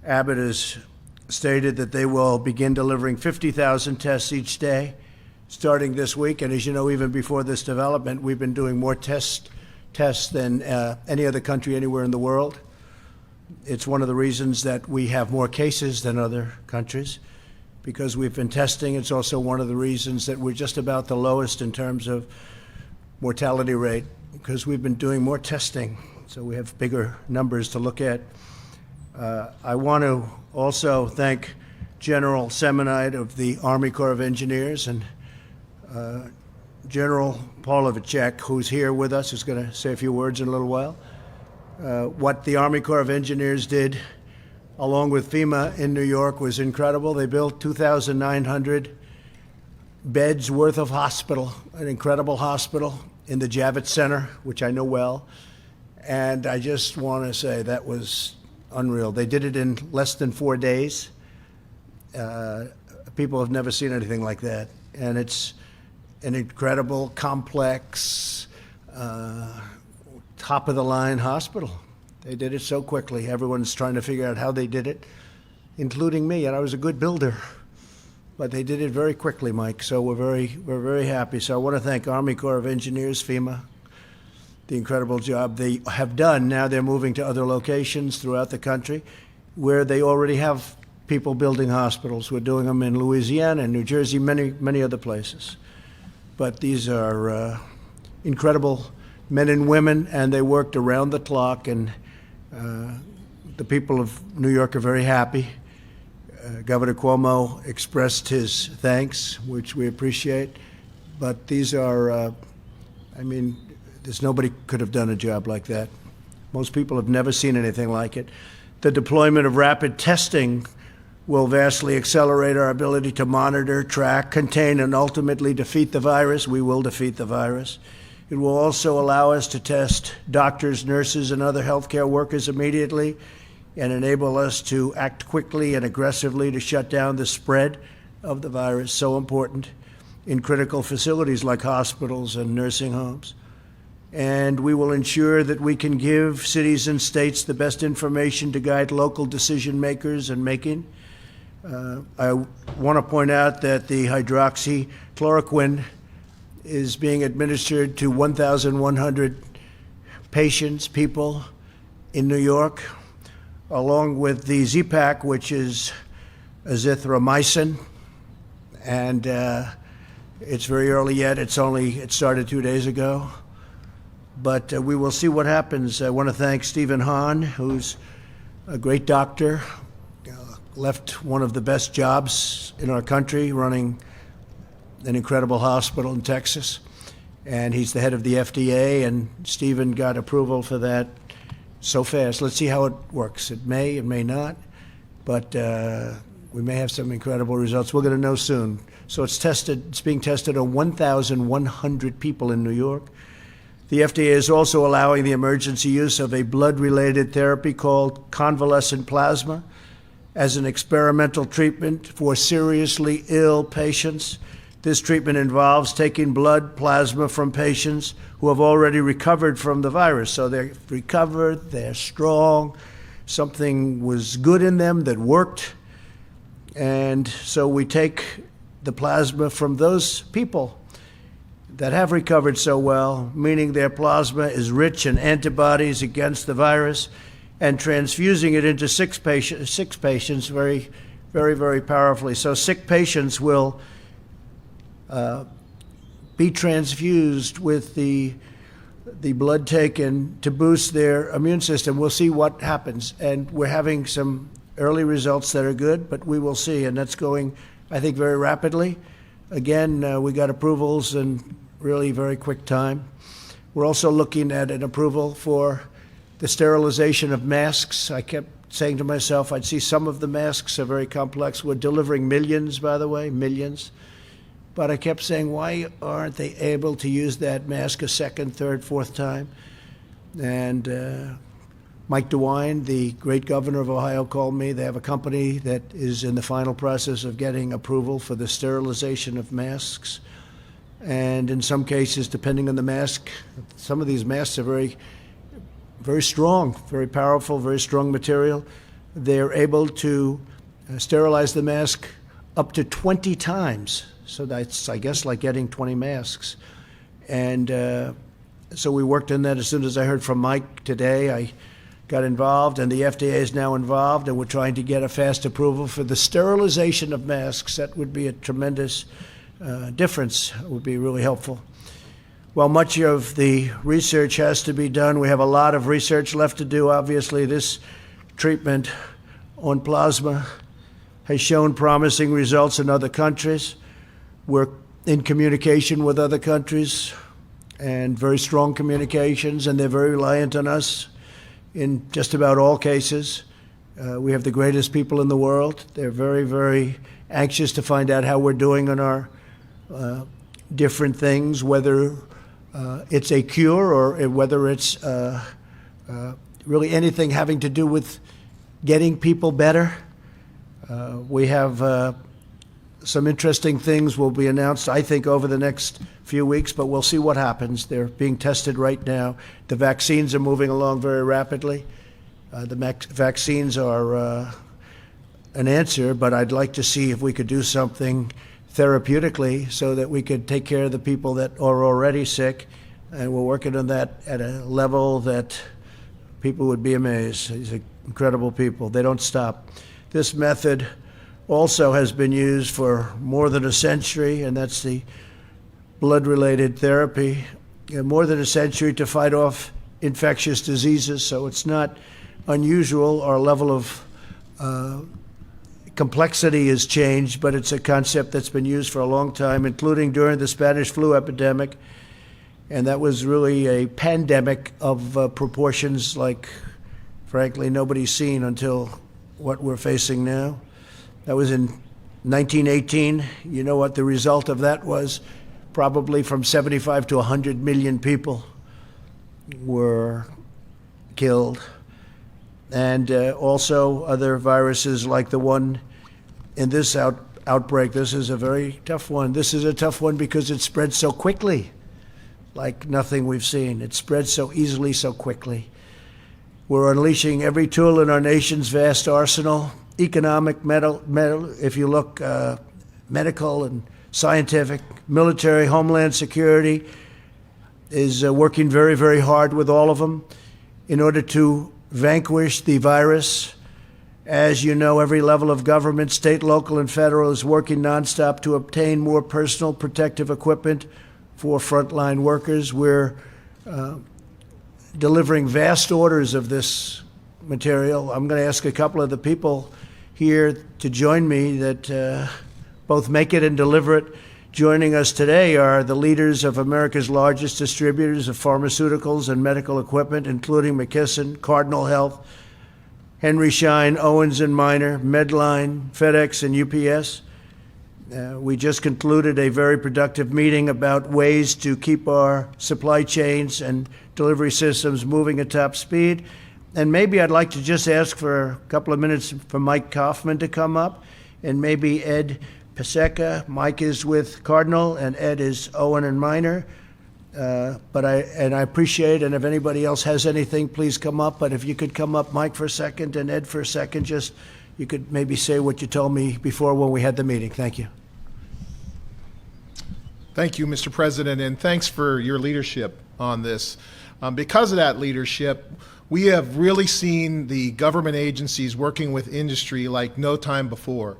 Abbott has stated that they will begin delivering 50,000 tests each day starting this week. And as you know, even before this development, we've been doing more tests than any other country anywhere in the world. It's one of the reasons that we have more cases than other countries, because we've been testing. It's also one of the reasons that we're just about the lowest in terms of mortality rate, because we've been doing more testing, so we have bigger numbers to look at. I want to also thank General Semonite of the Army Corps of Engineers and General Pavlovicek, who's here with us, who's going to say a few words in a little while. What the Army Corps of Engineers did, along with FEMA in New York, was incredible. They built 2,900 beds worth of hospital, an incredible hospital in the Javits Center, which I know well. And I just want to say that was unreal. They did it in less than 4 days. People have never seen anything like that. And it's an incredible, complex, top-of-the-line hospital. They did it so quickly. Everyone's trying to figure out how they did it, including me, and I was a good builder. But they did it very quickly, Mike, so we're very happy. So I want to thank Army Corps of Engineers, FEMA, the incredible job they have done. Now they're moving to other locations throughout the country where they already have people building hospitals. We're doing them in Louisiana and New Jersey, many other places. But these are incredible men and women, and they worked around the clock, and the people of New York are very happy. Governor Cuomo expressed his thanks, which we appreciate. But these are, there's nobody could have done a job like that. Most people have never seen anything like it. The deployment of rapid testing will vastly accelerate our ability to monitor, track, contain, and ultimately defeat the virus. We will defeat the virus. It will also allow us to test doctors, nurses, and other healthcare workers immediately and enable us to act quickly and aggressively to shut down the spread of the virus, so important in critical facilities like hospitals and nursing homes. And we will ensure that we can give cities and states the best information to guide local decision makers in making. I want to point out that the hydroxychloroquine is being administered to 1,100 patients, people in New York, along with the Z-Pak, which is azithromycin. And it's very early yet. It started 2 days ago. But we will see what happens. I want to thank Stephen Hahn, who's a great doctor, left one of the best jobs in our country running an incredible hospital in Texas. And he's the head of the FDA, and Stephen got approval for that so fast. Let's see how it works. It may not, but we may have some incredible results. We're going to know soon. So it's being tested on 1,100 people in New York. The FDA is also allowing the emergency use of a blood-related therapy called convalescent plasma as an experimental treatment for seriously ill patients. This treatment involves taking blood plasma from patients who have already recovered from the virus. So they're recovered, they're strong, something was good in them that worked. And so we take the plasma from those people that have recovered so well, meaning their plasma is rich in antibodies against the virus, and transfusing it into sick patients very powerfully. So sick patients will be transfused with the blood taken to boost their immune system. We'll see what happens. And we're having some early results that are good, but we will see. And that's going, I think, very rapidly. Again, we got approvals in really very quick time. We're also looking at an approval for the sterilization of masks. I kept saying to myself, I'd see some of the masks are very complex. We're delivering millions, by the way, millions. But I kept saying, why aren't they able to use that mask a second, third, fourth time? And Mike DeWine, the great governor of Ohio, called me. They have a company that is in the final process of getting approval for the sterilization of masks. And in some cases, depending on the mask, some of these masks are very strong, very powerful, very strong material. they're able to sterilize the mask up to 20 times. So that's, I guess, like getting 20 masks. And so we worked on that. As soon as I heard from Mike today, I got involved, and the FDA is now involved, and we're trying to get a fast approval for the sterilization of masks. That would be a tremendous difference. It would be really helpful. While much of the research has to be done, we have a lot of research left to do. Obviously, this treatment on plasma has shown promising results in other countries. We're in communication with other countries, and very strong communications, and they're very reliant on us in just about all cases. We have the greatest people in the world. They're very, very anxious to find out how we're doing on our different things, whether it's a cure or whether it's really anything having to do with getting people better. We have some interesting things will be announced, I think, over the next few weeks, but we'll see what happens. They're being tested right now. The vaccines are moving along very rapidly. The vaccines are an answer, but I'd like to see if we could do something therapeutically so that we could take care of the people that are already sick. And we're working on that at a level that people would be amazed. These are incredible people. They don't stop. This method also has been used for more than a century, and that's the blood-related therapy, more than a century to fight off infectious diseases. So it's not unusual. Our level of complexity has changed, but it's a concept that's been used for a long time, including during the Spanish flu epidemic. And that was really a pandemic of proportions like, frankly, nobody's seen until what we're facing now. That was in 1918. You know what the result of that was? Probably from 75 to 100 million people were killed. And also other viruses like the one in this outbreak. This is a very tough one. This is a tough one because it spread so quickly, like nothing we've seen. It spreads so easily, so quickly. We're unleashing every tool in our nation's vast arsenal, economic, medical, if you look, medical and scientific, military, homeland security is working very, very hard with all of them in order to vanquish the virus. As you know, every level of government, state, local, and federal, is working nonstop to obtain more personal protective equipment for frontline workers. We're delivering vast orders of this material. I'm going to ask a couple of the people here to join me that both make it and deliver it. Joining us today are the leaders of America's largest distributors of pharmaceuticals and medical equipment, including McKesson, Cardinal Health, Henry Schein, Owens & Minor, Medline, FedEx, and UPS. We just concluded a very productive meeting about ways to keep our supply chains and delivery systems moving at top speed. And maybe I'd like to just ask for a couple of minutes for Mike Kaufman to come up, and maybe Ed Paseka. Mike is with Cardinal, and Ed is Owen & Minor. But I appreciate, and if anybody else has anything, please come up. But if you could come up, Mike, for a second, and Ed for a second, just you could maybe say what you told me before when we had the meeting. Thank you. Thank you, Mr. President, and thanks for your leadership on this. Because of that leadership, we have really seen the government agencies working with industry like no time before.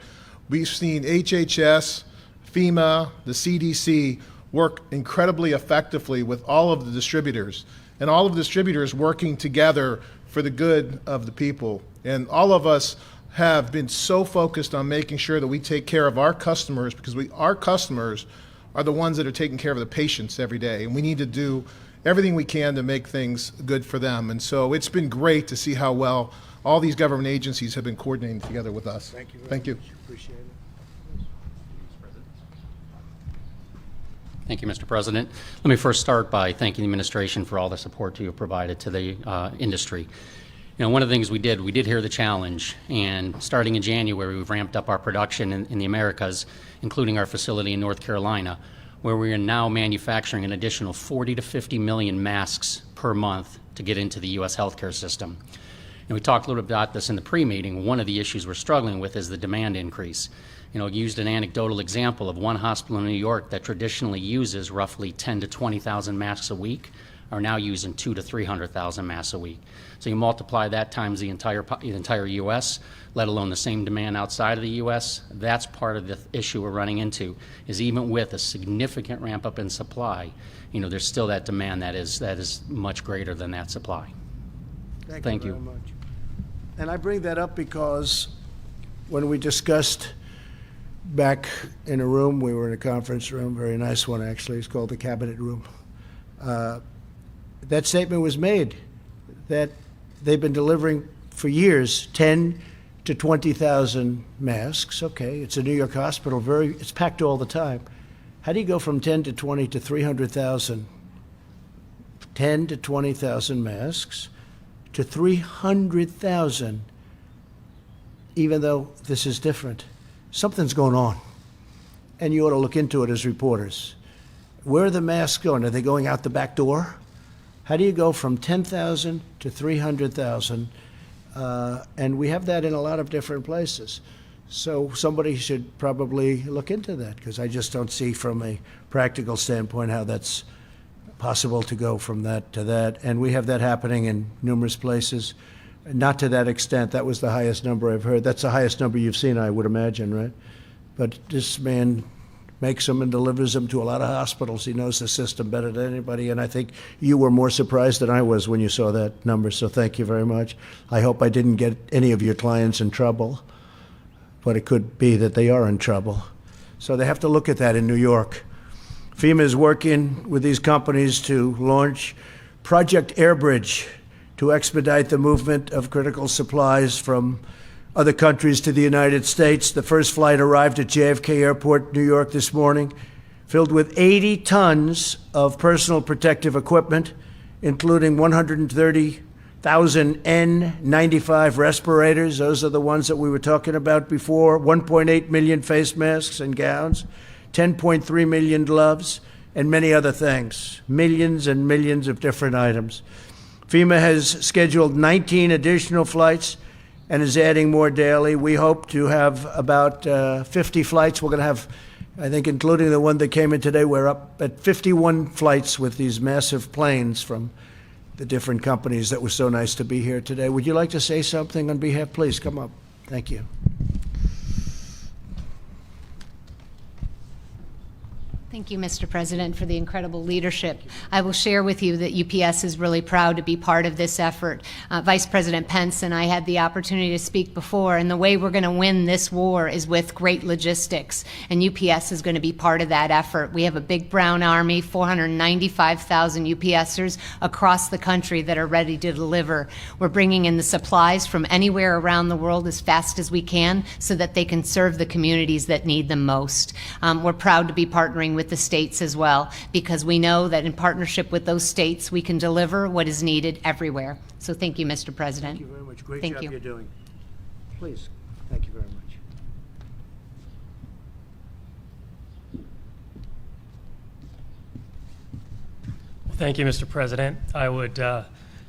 We've seen HHS, FEMA, the CDC work incredibly effectively with all of the distributors, and all of the distributors working together for the good of the people. And all of us have been so focused on making sure that we take care of our customers, because our customers are the ones that are taking care of the patients every day, and we need to do everything we can to make things good for them. And so it's been great to see how well all these government agencies have been coordinating together with us. Thank you. Thank you. Appreciate it. Thank you, Mr. President. Let me first start by thanking the administration for all the support you have provided to the industry. You know, one of the things we did hear the challenge, and starting in January, we've ramped up our production in the Americas, including our facility in North Carolina, where we are now manufacturing an additional 40 to 50 million masks per month to get into the U.S. healthcare system. And we talked a little bit about this in the pre-meeting. One of the issues we're struggling with is the demand increase. Used an anecdotal example of one hospital in New York that traditionally uses roughly 10 to 20,000 masks a week are now using 200,000 to 300,000 masks a week. So you multiply that times the entire U.S., let alone the same demand outside of the U.S. That's part of the issue we're running into, is even with a significant ramp up in supply, there's still that demand that is much greater than that supply. Thank you very much. And I bring that up because when we discussed back in a room, we were in a conference room, very nice one actually, it's called the Cabinet Room. That statement was made that they've been delivering for years 10 to 20,000 masks. Okay, it's a New York hospital, it's packed all the time. How do you go from 10 to 20 to 300,000? 10 to 20,000 masks to 300,000, even though this is different. Something's going on, and you ought to look into it as reporters. Where are the masks going? Are they going out the back door? How do you go from 10,000 to 300,000? And we have that in a lot of different places. So somebody should probably look into that, because I just don't see from a practical standpoint how that's possible to go from that to that. And we have that happening in numerous places. Not to that extent. That was the highest number I've heard. That's the highest number you've seen, I would imagine, right? But this man makes them and delivers them to a lot of hospitals. He knows the system better than anybody, and I think you were more surprised than I was when you saw that number, so thank you very much. I hope I didn't get any of your clients in trouble, but it could be that they are in trouble. So they have to look at that in New York. FEMA is working with these companies to launch Project Airbridge to expedite the movement of critical supplies from other countries to the United States. The first flight arrived at JFK Airport, New York, this morning, filled with 80 tons of personal protective equipment, including 130,000 N95 respirators. Those are the ones that we were talking about before. 1.8 million face masks and gowns, 10.3 million gloves, and many other things. Millions and millions of different items. FEMA has scheduled 19 additional flights and is adding more daily. We hope to have about 50 flights. We're going to have, I think, including the one that came in today, we're up at 51 flights with these massive planes from the different companies that were so nice to be here today. Would you like to say something on behalf? Please come up. Thank you. Thank you, Mr. President, for the incredible leadership. I will share with you that UPS is really proud to be part of this effort. Vice President Pence and I had the opportunity to speak before, and the way we're going to win this war is with great logistics, and UPS is going to be part of that effort. We have a big brown army, 495,000 UPSers across the country that are ready to deliver. We're bringing in the supplies from anywhere around the world as fast as we can so that they can serve the communities that need them most. We're proud to be partnering with the states as well, because we know that in partnership with those states, we can deliver what is needed everywhere. So thank you, Mr. President. Thank you very much. Great Thank job you. you're doing. Please. Thank you very much. Thank you, Mr. President. I would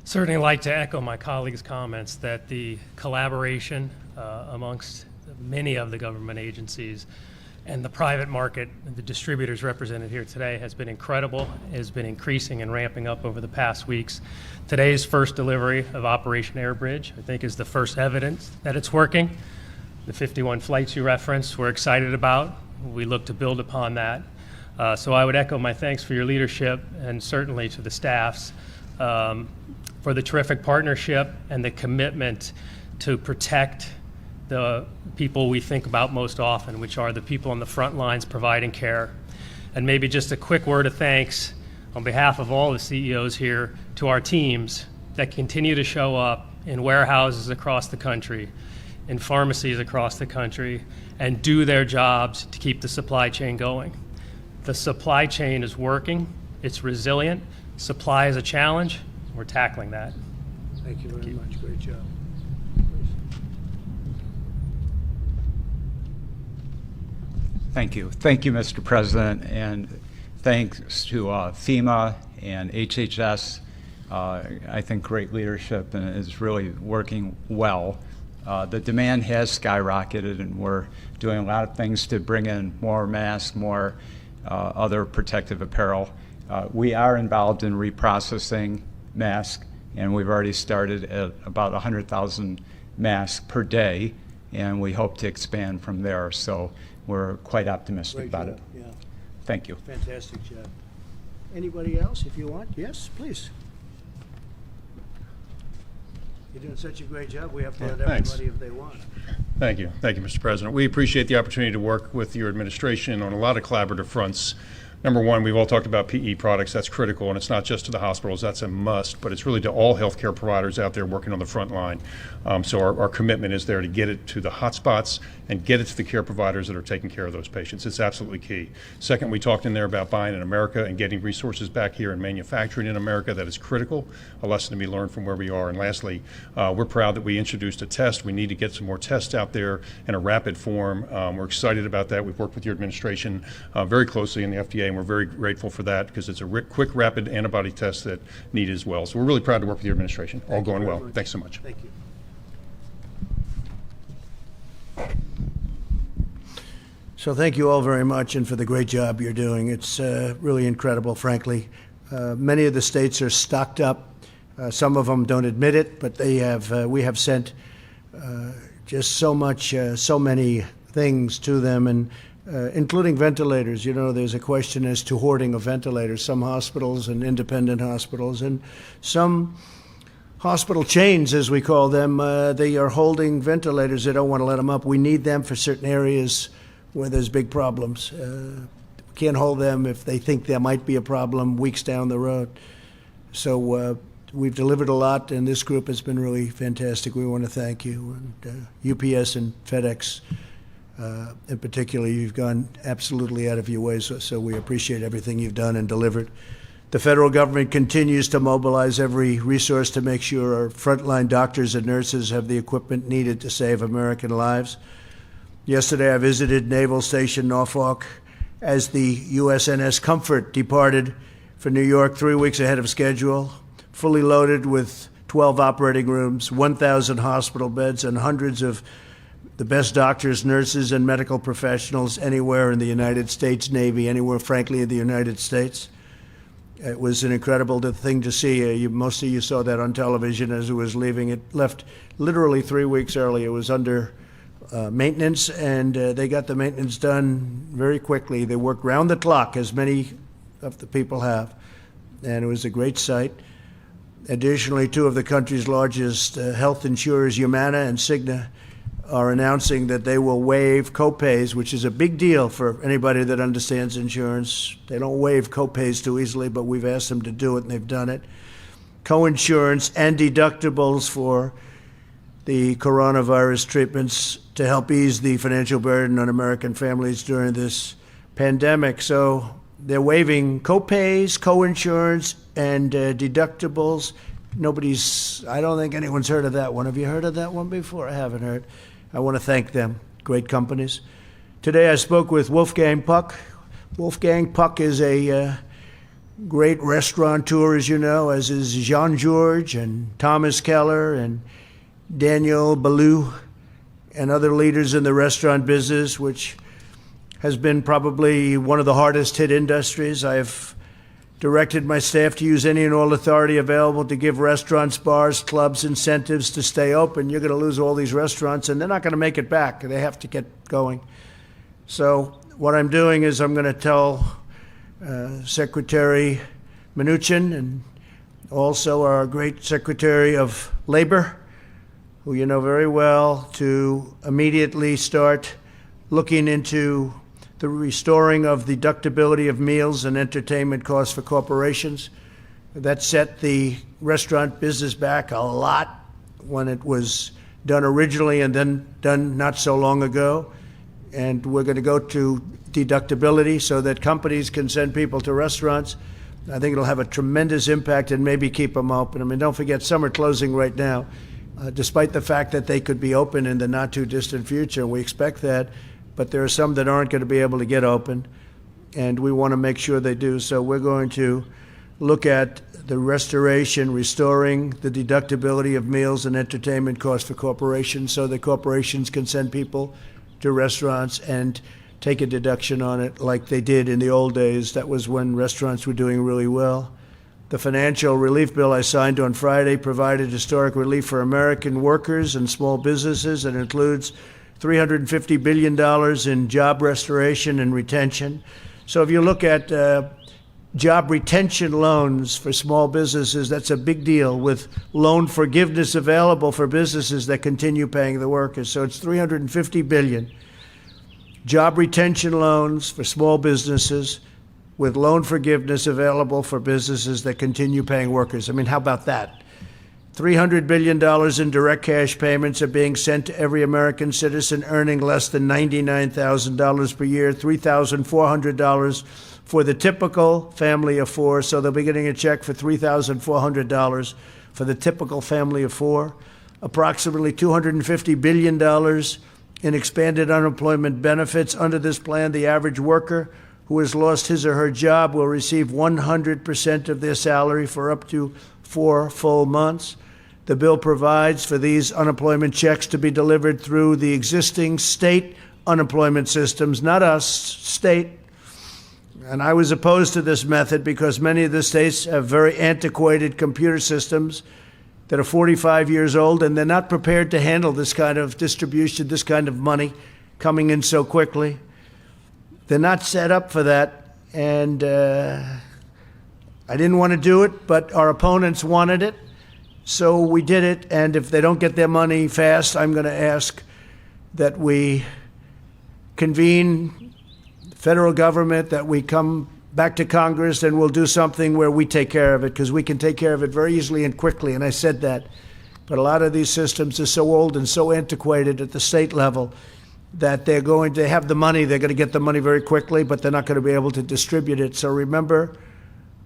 certainly like to echo my colleagues' comments that the collaboration amongst many of the government agencies and the private market, the distributors represented here today, has been incredible, has been increasing and ramping up over the past weeks. Today's first delivery of Operation Airbridge, I think, is the first evidence that it's working. The 51 flights you referenced, we're excited about. We look to build upon that. So I would echo my thanks for your leadership, and certainly to the staffs for the terrific partnership and the commitment to protect the people we think about most often, which are the people on the front lines providing care. And maybe just a quick word of thanks on behalf of all the CEOs here to our teams that continue to show up in warehouses across the country, in pharmacies across the country, and do their jobs to keep the supply chain going. The supply chain is working, it's resilient, supply is a challenge, we're tackling that. Thank you very much. Great job. Thank you. Thank you, Mr. President, and thanks to FEMA and HHS I think great leadership and is really working well. The demand has skyrocketed, and we're doing a lot of things to bring in more masks, more other protective apparel. We are involved in reprocessing masks, and we've already started at about 100,000 masks per day, and we hope to expand from there. So we're quite optimistic about it. Yeah, Thank you. fantastic job. Anybody else, if you want? Yes, please. You're doing such a great job, we have to let thanks. everybody if they want. Thank you. Thank you, Mr. President. We appreciate the opportunity to work with your administration on a lot of collaborative fronts. Number one, we've all talked about PE products. That's critical, and it's not just to the hospitals. That's a must, but it's really to all healthcare providers out there working on the front line. So our commitment is there to get it to the hotspots and get it to the care providers that are taking care of those patients. It's absolutely key. Second, we talked in there about buying in America and getting resources back here and manufacturing in America. That is critical, a lesson to be learned from where we are. And lastly, we're proud that we introduced a test. We need to get some more tests out there in a rapid form. We're excited about that. We've worked with your administration very closely in the FDA, and we're very grateful for that because it's a quick, rapid antibody test that needed as well. So we're really proud to work with your administration. All going well. Thanks so much. Thank you. So thank you all very much and for the great job you're doing. It's really incredible, frankly. Many of the states are stocked up. Some of them don't admit it, but they have. We have sent just so many things to them, and including ventilators. You know, there's a question as to hoarding of ventilators. Some hospitals and independent hospitals and some hospital chains, as we call them, they are holding ventilators. They don't want to let them up. We need them for certain areas where there's big problems. Can't hold them if they think there might be a problem weeks down the road. So we've delivered a lot, and this group has been really fantastic. We want to thank you. And UPS and FedEx, in particular, you've gone absolutely out of your way, so we appreciate everything you've done and delivered. The federal government continues to mobilize every resource to make sure our frontline doctors and nurses have the equipment needed to save American lives. Yesterday, I visited Naval Station Norfolk as the USNS Comfort departed for New York 3 weeks ahead of schedule, fully loaded with 12 operating rooms, 1,000 hospital beds, and hundreds of the best doctors, nurses, and medical professionals anywhere in the United States Navy, anywhere, frankly, in the United States. It was an incredible thing to see. Most of you saw that on television as it was leaving. It left literally 3 weeks early. It was under maintenance, and they got the maintenance done very quickly. They worked round the clock, as many of the people have, and it was a great sight. Additionally, two of the country's largest health insurers, Humana and Cigna, are announcing that they will waive copays, which is a big deal for anybody that understands insurance. They don't waive copays too easily, but we've asked them to do it, and they've done it. Coinsurance and deductibles for the coronavirus treatments to help ease the financial burden on American families during this pandemic. So they're waiving copays, coinsurance, and deductibles. I don't think anyone's heard of that one. Have you heard of that one before? I haven't heard. I want to thank them. Great companies. Today I spoke with Wolfgang Puck. Wolfgang Puck is a great restaurateur, as you know, as is Jean-Georges and Thomas Keller and Daniel Ballou and other leaders in the restaurant business, which has been probably one of the hardest hit industries. I've directed my staff to use any and all authority available to give restaurants, bars, clubs incentives to stay open. You're going to lose all these restaurants, and they're not going to make it back. They have to get going. So what I'm doing is I'm going to tell Secretary Mnuchin and also our great Secretary of Labor, who you know very well, to immediately start looking into the restoring of the deductibility of meals and entertainment costs for corporations. That set the restaurant business back a lot when it was done originally and then done not so long ago. And we're going to go to deductibility so that companies can send people to restaurants. I think it'll have a tremendous impact and maybe keep them open. I mean, don't forget, some are closing right now, despite the fact that they could be open in the not too distant future. We expect that. But there are some that aren't going to be able to get open, and we want to make sure they do. So we're going to look at the restoration, restoring the deductibility of meals and entertainment costs for corporations so that corporations can send people to restaurants and take a deduction on it like they did in the old days. That was when restaurants were doing really well. The financial relief bill I signed on Friday provided historic relief for American workers and small businesses. It includes $350 billion in job restoration and retention. So if you look at job retention loans for small businesses, that's a big deal, with loan forgiveness available for businesses that continue paying the workers. So it's $350 billion. Job retention loans for small businesses with loan forgiveness available for businesses that continue paying workers. I mean, how about that? $300 billion in direct cash payments are being sent to every American citizen earning less than $99,000 per year, $3,400 for the typical family of four. So they'll be getting a check for $3,400 for the typical family of four. Approximately $250 billion in expanded unemployment benefits. Under this plan, the average worker who has lost his or her job will receive 100% of their salary for up to 4 full months. The bill provides for these unemployment checks to be delivered through the existing state unemployment systems, not us, state. And I was opposed to this method because many of the states have very antiquated computer systems that are 45 years old, and they're not prepared to handle this kind of distribution, this kind of money coming in so quickly. They're not set up for that, and I didn't want to do it, but our opponents wanted it, so we did it. And if they don't get their money fast, I'm going to ask that we convene the federal government, that we come back to Congress, and we'll do something where we take care of it, because we can take care of it very easily and quickly, and I said that. But a lot of these systems are so old and so antiquated at the state level that they're going to have the money, they're going to get the money very quickly, but they're not going to be able to distribute it. So remember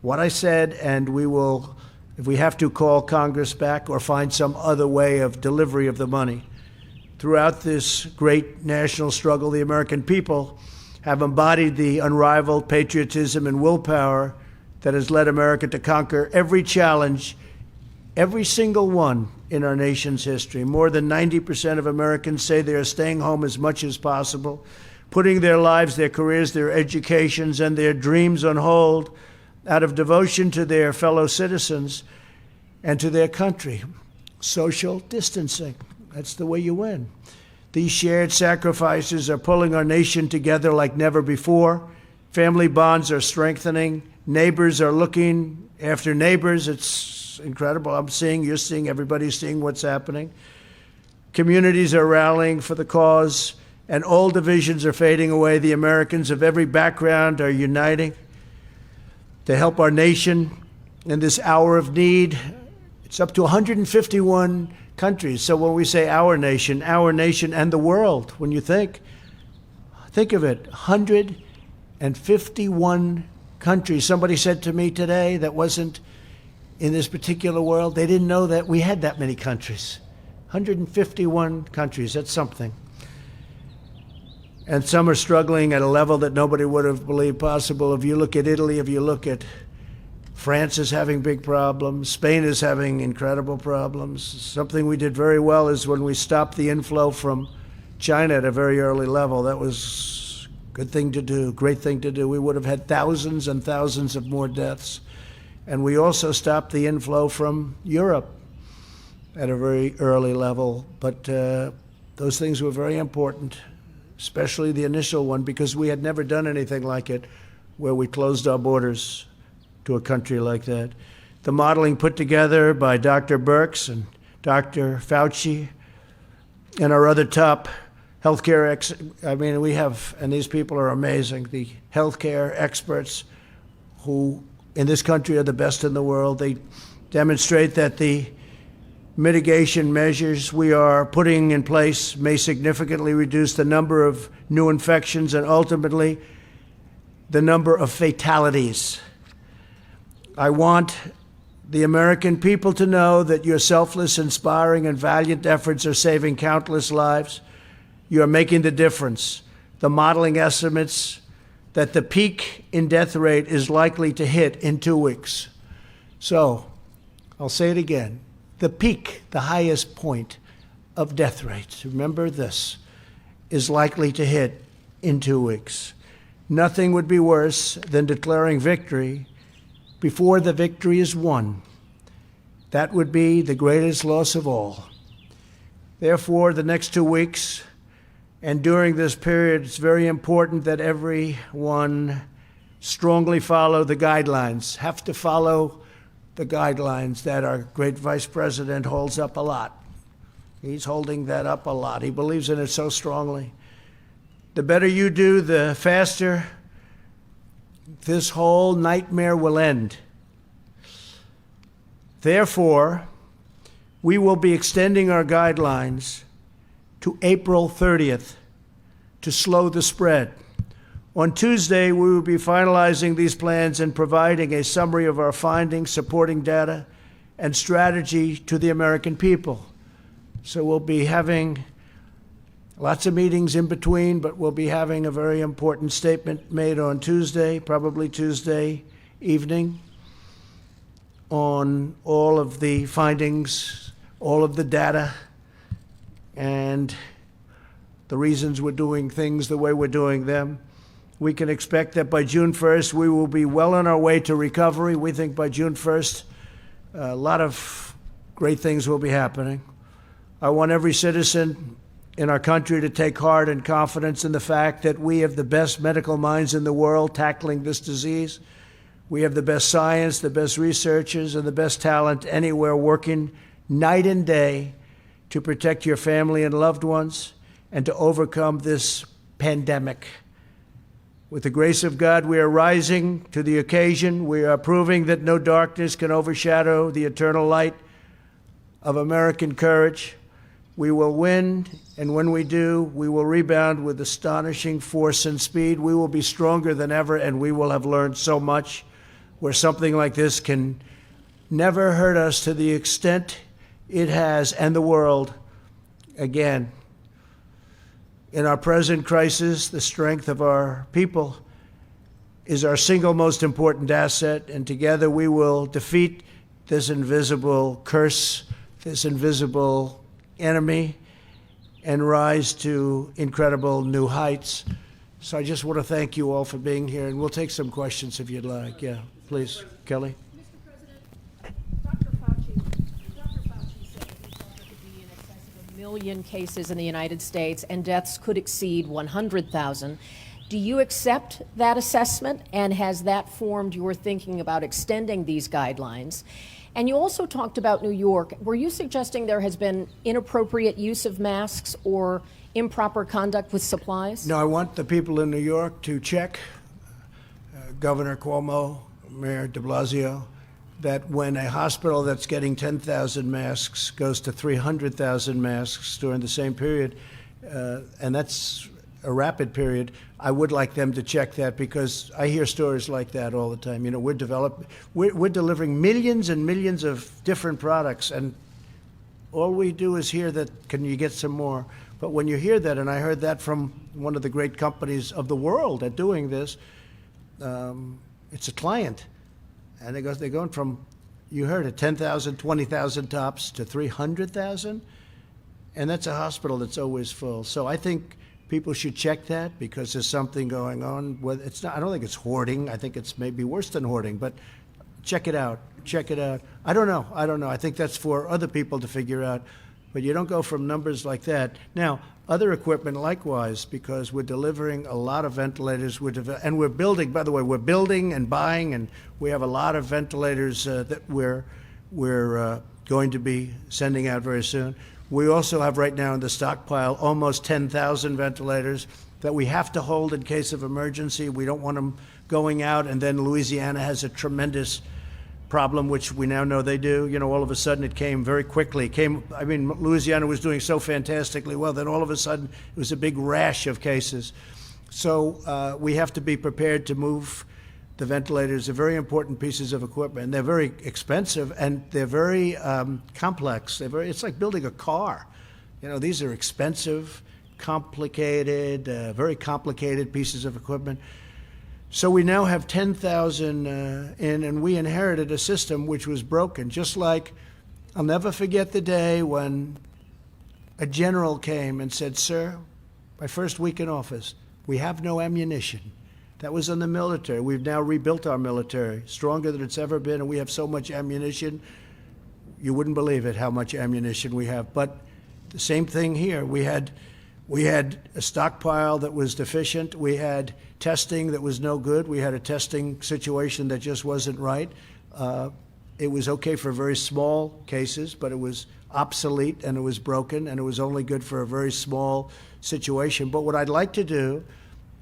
what I said, and we will, if we have to, call Congress back or find some other way of delivery of the money. Throughout this great national struggle, the American people have embodied the unrivaled patriotism and willpower that has led America to conquer every challenge, every single one in our nation's history. More than 90% of Americans say they are staying home as much as possible, putting their lives, their careers, their educations, and their dreams on hold out of devotion to their fellow citizens and to their country. Social distancing, that's the way you win. These shared sacrifices are pulling our nation together like never before. Family bonds are strengthening. Neighbors are looking after neighbors. It's incredible. I'm seeing, you're seeing, everybody's seeing what's happening. Communities are rallying for the cause, and all divisions are fading away. The Americans of every background are uniting to help our nation in this hour of need. It's up to 151 countries. So when we say our nation and the world, when you think of it, 151 countries. Somebody said to me today that wasn't in this particular world, they didn't know that we had that many countries. 151 countries, that's something. And some are struggling at a level that nobody would have believed possible. If you look at Italy, if you look at France is having big problems. Spain is having incredible problems. Something we did very well is when we stopped the inflow from China at a very early level. That was a good thing to do, great thing to do. We would have had thousands and thousands of more deaths. And we also stopped the inflow from Europe at a very early level. But those things were very important, especially the initial one, because we had never done anything like it, where we closed our borders to a country like that. The modeling put together by Dr. Birx and Dr. Fauci and our other top healthcare we have, and these people are amazing, the healthcare experts who in this country are the best in the world. They demonstrate that the mitigation measures we are putting in place may significantly reduce the number of new infections and ultimately the number of fatalities. I want the American people to know that your selfless, inspiring, and valiant efforts are saving countless lives. You are making the difference. The modeling estimates that the peak in death rate is likely to hit in 2 weeks. So, I'll say it again. The peak, the highest point of death rates, remember this, is likely to hit in 2 weeks. Nothing would be worse than declaring victory before the victory is won. That would be the greatest loss of all. Therefore, the next 2 weeks and during this period, it's very important that everyone strongly follow the guidelines, have to follow the guidelines that our great Vice President holds up a lot. He's holding that up a lot. He believes in it so strongly. The better you do, the faster this whole nightmare will end. Therefore, we will be extending our guidelines to April 30th to slow the spread. On Tuesday, we will be finalizing these plans and providing a summary of our findings, supporting data, and strategy to the American people. So we'll be having lots of meetings in between, but we'll be having a very important statement made on Tuesday, probably Tuesday evening, on all of the findings, all of the data, and the reasons we're doing things the way we're doing them. We can expect that by June 1st, we will be well on our way to recovery. We think by June 1st, a lot of great things will be happening. I want every citizen in our country to take heart and confidence in the fact that we have the best medical minds in the world tackling this disease. We have the best science, the best researchers, and the best talent anywhere working night and day to protect your family and loved ones and to overcome this pandemic. With the grace of God, we are rising to the occasion. We are proving that no darkness can overshadow the eternal light of American courage. We will win, and when we do, we will rebound with astonishing force and speed. We will be stronger than ever, and we will have learned so much where something like this can never hurt us to the extent it has, and the world. Again, in our present crisis, the strength of our people is our single most important asset, and together we will defeat this invisible curse, this invisible enemy, and rise to incredible new heights. So I just want to thank you all for being here, and we'll take some questions if you'd like. Yeah, please, Kelly. Dr. Fauci said that there could be in excess of 1 million cases in the United States and deaths could exceed 100,000. Do you accept that assessment, and has that formed your thinking about extending these guidelines? And you also talked about New York. Were you suggesting there has been inappropriate use of masks or improper conduct with supplies? No, I want the people in New York to check, Governor Cuomo, Mayor de Blasio, that when a hospital that's getting 10,000 masks goes to 300,000 masks during the same period, and that's a rapid period, I would like them to check that, because I hear stories like that all the time. You know, we're delivering millions and millions of different products, and all we do is hear that, can you get some more? But when you hear that, and I heard that from one of the great companies of the world at doing this, it's a client. And they're going from, you heard it, 10,000, 20,000 tops to 300,000. And that's a hospital that's always full. So I think people should check that, because there's something going on. It's not, I don't think it's hoarding. I think it's maybe worse than hoarding, but check it out. Check it out. I don't know. I think that's for other people to figure out. But you don't go from numbers like that. Now, other equipment likewise, because we're delivering a lot of ventilators, and we're building, by the way, we're building and buying, and we have a lot of ventilators that we're going to be sending out very soon. We also have right now in the stockpile almost 10,000 ventilators that we have to hold in case of emergency. We don't want them going out, and then Louisiana has a tremendous problem, which we now know they do. You know, all of a sudden it came very quickly. Louisiana was doing so fantastically well, then all of a sudden it was a big rash of cases. So we have to be prepared to move the ventilators. They're very important pieces of equipment. They're very expensive, and they're very complex. It's like building a car. You know, these are expensive, complicated, very complicated pieces of equipment. So we now have 10,000 in, and we inherited a system which was broken, just like I'll never forget the day when a general came and said, "Sir, my first week in office, we have no ammunition." That was in the military. We've now rebuilt our military, stronger than it's ever been, and we have so much ammunition. You wouldn't believe it, how much ammunition we have. But the same thing here. We had a stockpile that was deficient. We had testing that was no good. We had a testing situation that just wasn't right. It was okay for very small cases, but it was obsolete and it was broken, and it was only good for a very small situation. But what I'd like to do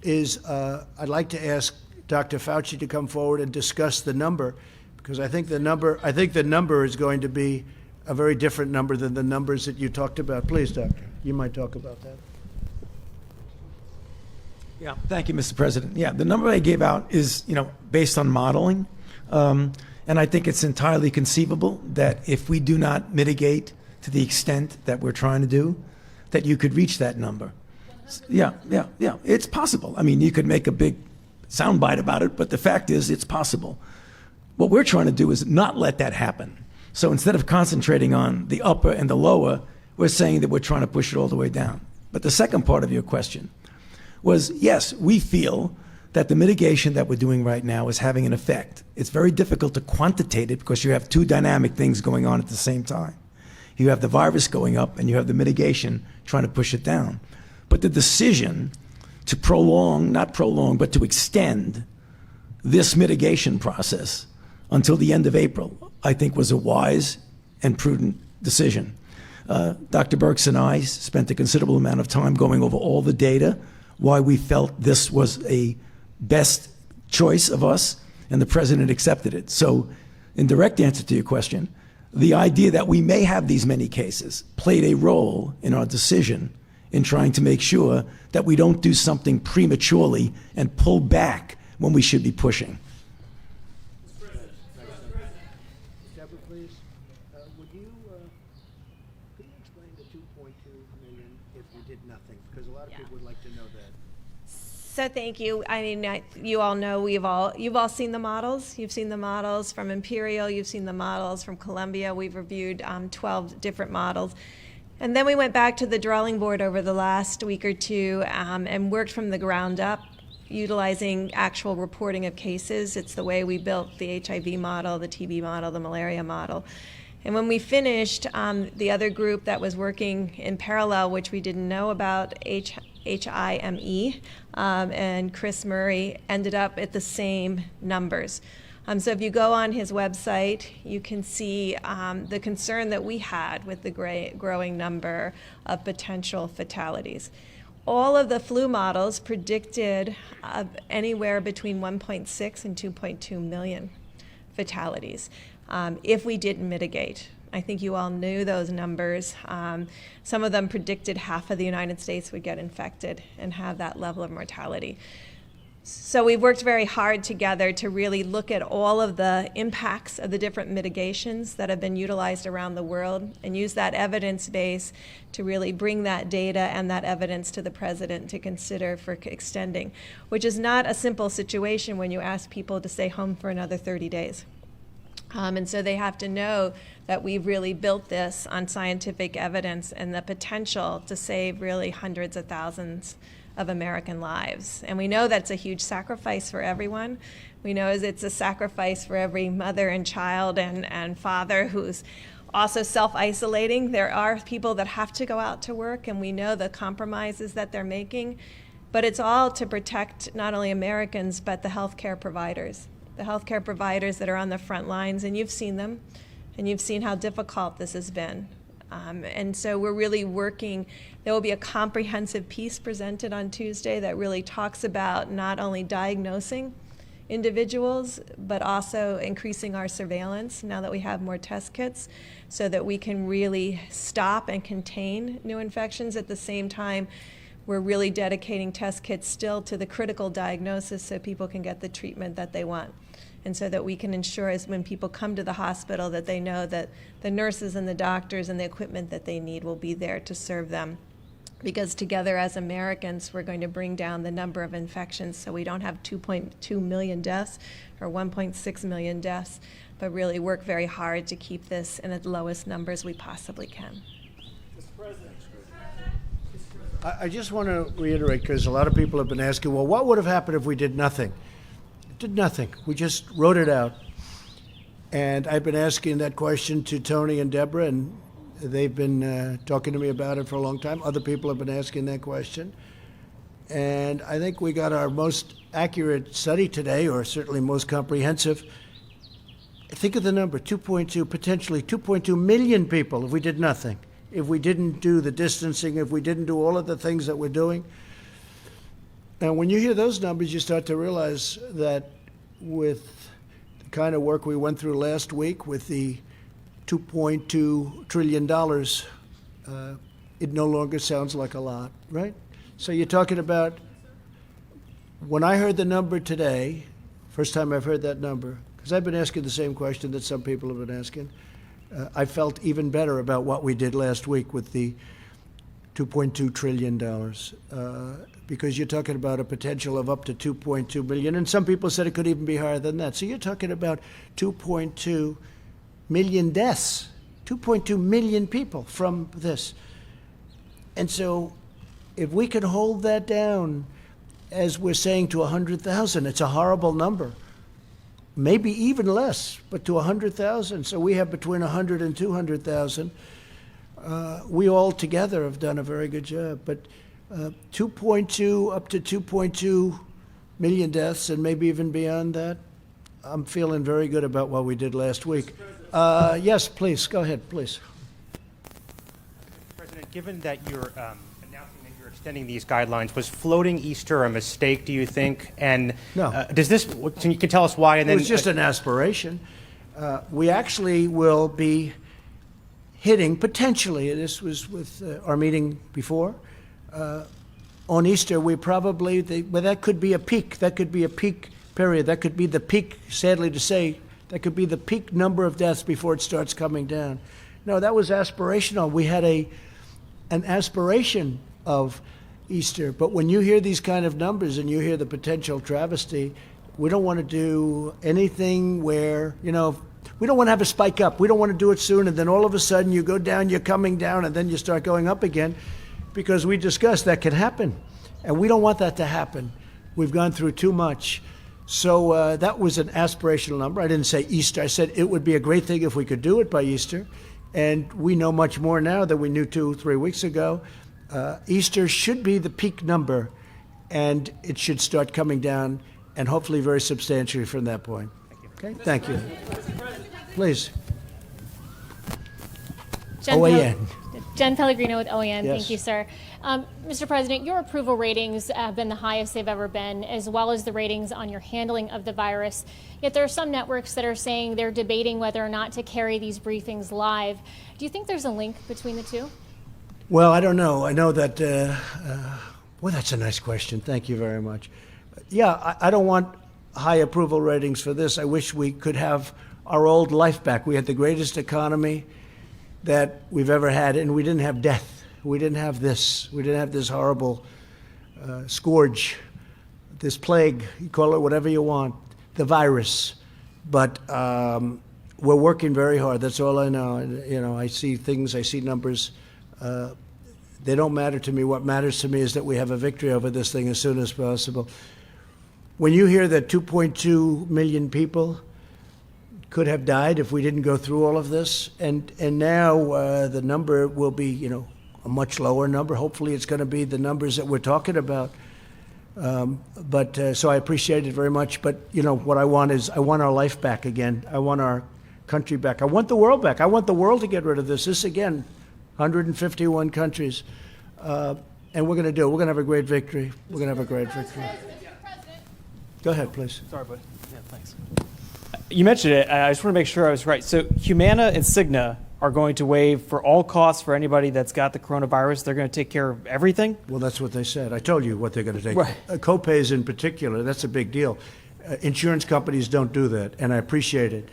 is I'd like to ask Dr. Fauci to come forward and discuss the number, because I think the number is going to be a very different number than the numbers that you talked about. Please, Doctor, you might talk about that. Yeah, thank you, Mr. President. Yeah, the number I gave out is, based on modeling. And I think it's entirely conceivable that if we do not mitigate to the extent that we're trying to do, that you could reach that number. Yeah. It's possible. I mean, you could make a big soundbite about it, but the fact is it's possible. What we're trying to do is not let that happen. So instead of concentrating on the upper and the lower, we're saying that we're trying to push it all the way down. But the second part of your question was, yes, we feel that the mitigation that we're doing right now is having an effect. It's very difficult to quantitate it because you have two dynamic things going on at the same time. You have the virus going up and you have the mitigation trying to push it down. But the decision to but to extend this mitigation process until the end of April, I think was a wise and prudent decision. Dr. Birx and I spent a considerable amount of time going over all the data, why we felt this was a best choice of us, and the president accepted it. So in direct answer to your question, the idea that we may have these many cases played a role in our decision in trying to make sure that we don't do something prematurely and pull back when we should be pushing. Deborah, please, could you explain the 2.2 million if we did nothing? Because a lot of people would like to know that. So thank you. I mean, you all know you've all seen the models. You've seen the models from Imperial. You've seen the models from Columbia. We've reviewed 12 different models. And then we went back to the drawing board over the last week or two and worked from the ground up, utilizing actual reporting of cases. It's the way we built the HIV model, the TB model, the malaria model. And when we finished, the other group that was working in parallel, which we didn't know about, HIME, and Chris Murray, ended up at the same numbers. So if you go on his website, you can see the concern that we had with the growing number of potential fatalities. All of the flu models predicted anywhere between 1.6 and 2.2 million fatalities if we didn't mitigate. I think you all knew those numbers. Some of them predicted half of the United States would get infected and have that level of mortality. So we've worked very hard together to really look at all of the impacts of the different mitigations that have been utilized around the world and use that evidence base to really bring that data and that evidence to the president to consider for extending, which is not a simple situation when you ask people to stay home for another 30 days. And so they have to know that we've really built this on scientific evidence and the potential to save really hundreds of thousands of American lives. And we know that's a huge sacrifice for everyone. We know it's a sacrifice for every mother and child and father who's also self-isolating. There are people that have to go out to work, and we know the compromises that they're making. But it's all to protect not only Americans, but the healthcare providers. The healthcare providers that are on the front lines, and you've seen them, and you've seen how difficult this has been. And so we're really working. There will be a comprehensive piece presented on Tuesday that really talks about not only diagnosing individuals, but also increasing our surveillance now that we have more test kits so that we can really stop and contain new infections. At the same time, we're really dedicating test kits still to the critical diagnosis so people can get the treatment that they want. And so that we can ensure as when people come to the hospital that they know that the nurses and the doctors and the equipment that they need will be there to serve them because together as Americans, we're going to bring down the number of infections so we don't have 2.2 million deaths or 1.6 million deaths, but really work very hard to keep this in the lowest numbers we possibly can. I just want to reiterate, because a lot of people have been asking, well, what would have happened if we did nothing? Did nothing. We just wrote it out. And I've been asking that question to Tony and Deborah, and they've been talking to me about it for a long time. Other people have been asking that question. And I think we got our most accurate study today, or certainly most comprehensive. Think of the number, 2.2, potentially 2.2 million people if we did nothing. If we didn't do the distancing, if we didn't do all of the things that we're doing. And when you hear those numbers, you start to realize that with the kind of work we went through last week with the $2.2 trillion, it no longer sounds like a lot, right? So you're talking about, when I heard the number today, first time I've heard that number, because I've been asking the same question that some people have been asking, I felt even better about what we did last week with the $2.2 trillion, because you're talking about a potential of up to 2.2 billion, and some people said it could even be higher than that. So you're talking about 2.2 million deaths, 2.2 million people from this. And so if we can hold that down, as we're saying, to 100,000, it's a horrible number. Maybe even less, but to 100,000. So we have between 100 and 200,000. We all together have done a very good job. But 2.2 up to 2.2 million deaths, and maybe even beyond that, I'm feeling very good about what we did last week. Yes, please, go ahead, please. President, given that you're announcing that you're extending these guidelines, was floating Easter a mistake, do you think? And No. Does this, you can tell us why, and It then... was just an aspiration. We actually will be hitting, potentially, this was with our meeting before, on Easter, we probably, well, that could be a peak. That could be a peak period. That could be the peak, sadly to say, that could be the peak number of deaths before it starts coming down. No, that was aspirational. We had an aspiration of Easter. But when you hear these kind of numbers and you hear the potential travesty, we don't want to do anything where, we don't want to have a spike up. We don't want to do it soon, and then all of a sudden you go down, you're coming down, and then you start going up again, because we discussed that can happen. And we don't want that to happen. We've gone through too much. So that was an aspirational number. I didn't say Easter. I said it would be a great thing if we could do it by Easter. And we know much more now than we knew 2-3 weeks ago. Easter should be the peak number, and it should start coming down, and hopefully very substantially from that point. Okay, thank you. Please. OAN. Jen Pellegrino with OAN. Yes. Thank you, sir. Mr. President, your approval ratings have been the highest they've ever been, as well as the ratings on your handling of the virus. Yet there are some networks that are saying they're debating whether or not to carry these briefings live. Do you think there's a link between the two? Well, I don't know. I know that, well, that's a nice question. Thank you very much. Yeah, I don't want high approval ratings for this. I wish we could have our old life back. We had the greatest economy that we've ever had, and we didn't have death. We didn't have this. We didn't have this horrible scourge, this plague, you call it whatever you want, the virus. But we're working very hard. That's all I know. I see things, I see numbers. They don't matter to me. What matters to me is that we have a victory over this thing as soon as possible. When you hear that 2.2 million people could have died if we didn't go through all of this, and now the number will be, a much lower number. Hopefully it's going to be the numbers that we're talking about. So I appreciate it very much. But, what I want is I want our life back again. I want our country back. I want the world back. I want the world to get rid of this. This, again, 151 countries. And we're going to do it. We're going to have a great victory. We're going to have a great victory. Go ahead, please. Sorry, bud. Yeah, thanks. You mentioned it. I just want to make sure I was right. So Humana and Cigna are going to waive for all costs for anybody that's got the coronavirus. They're going to take care of everything? Well, that's what they said. I told you what they're going to take. Right. Copays in particular, that's a big deal. Insurance companies don't do that, and I appreciate it.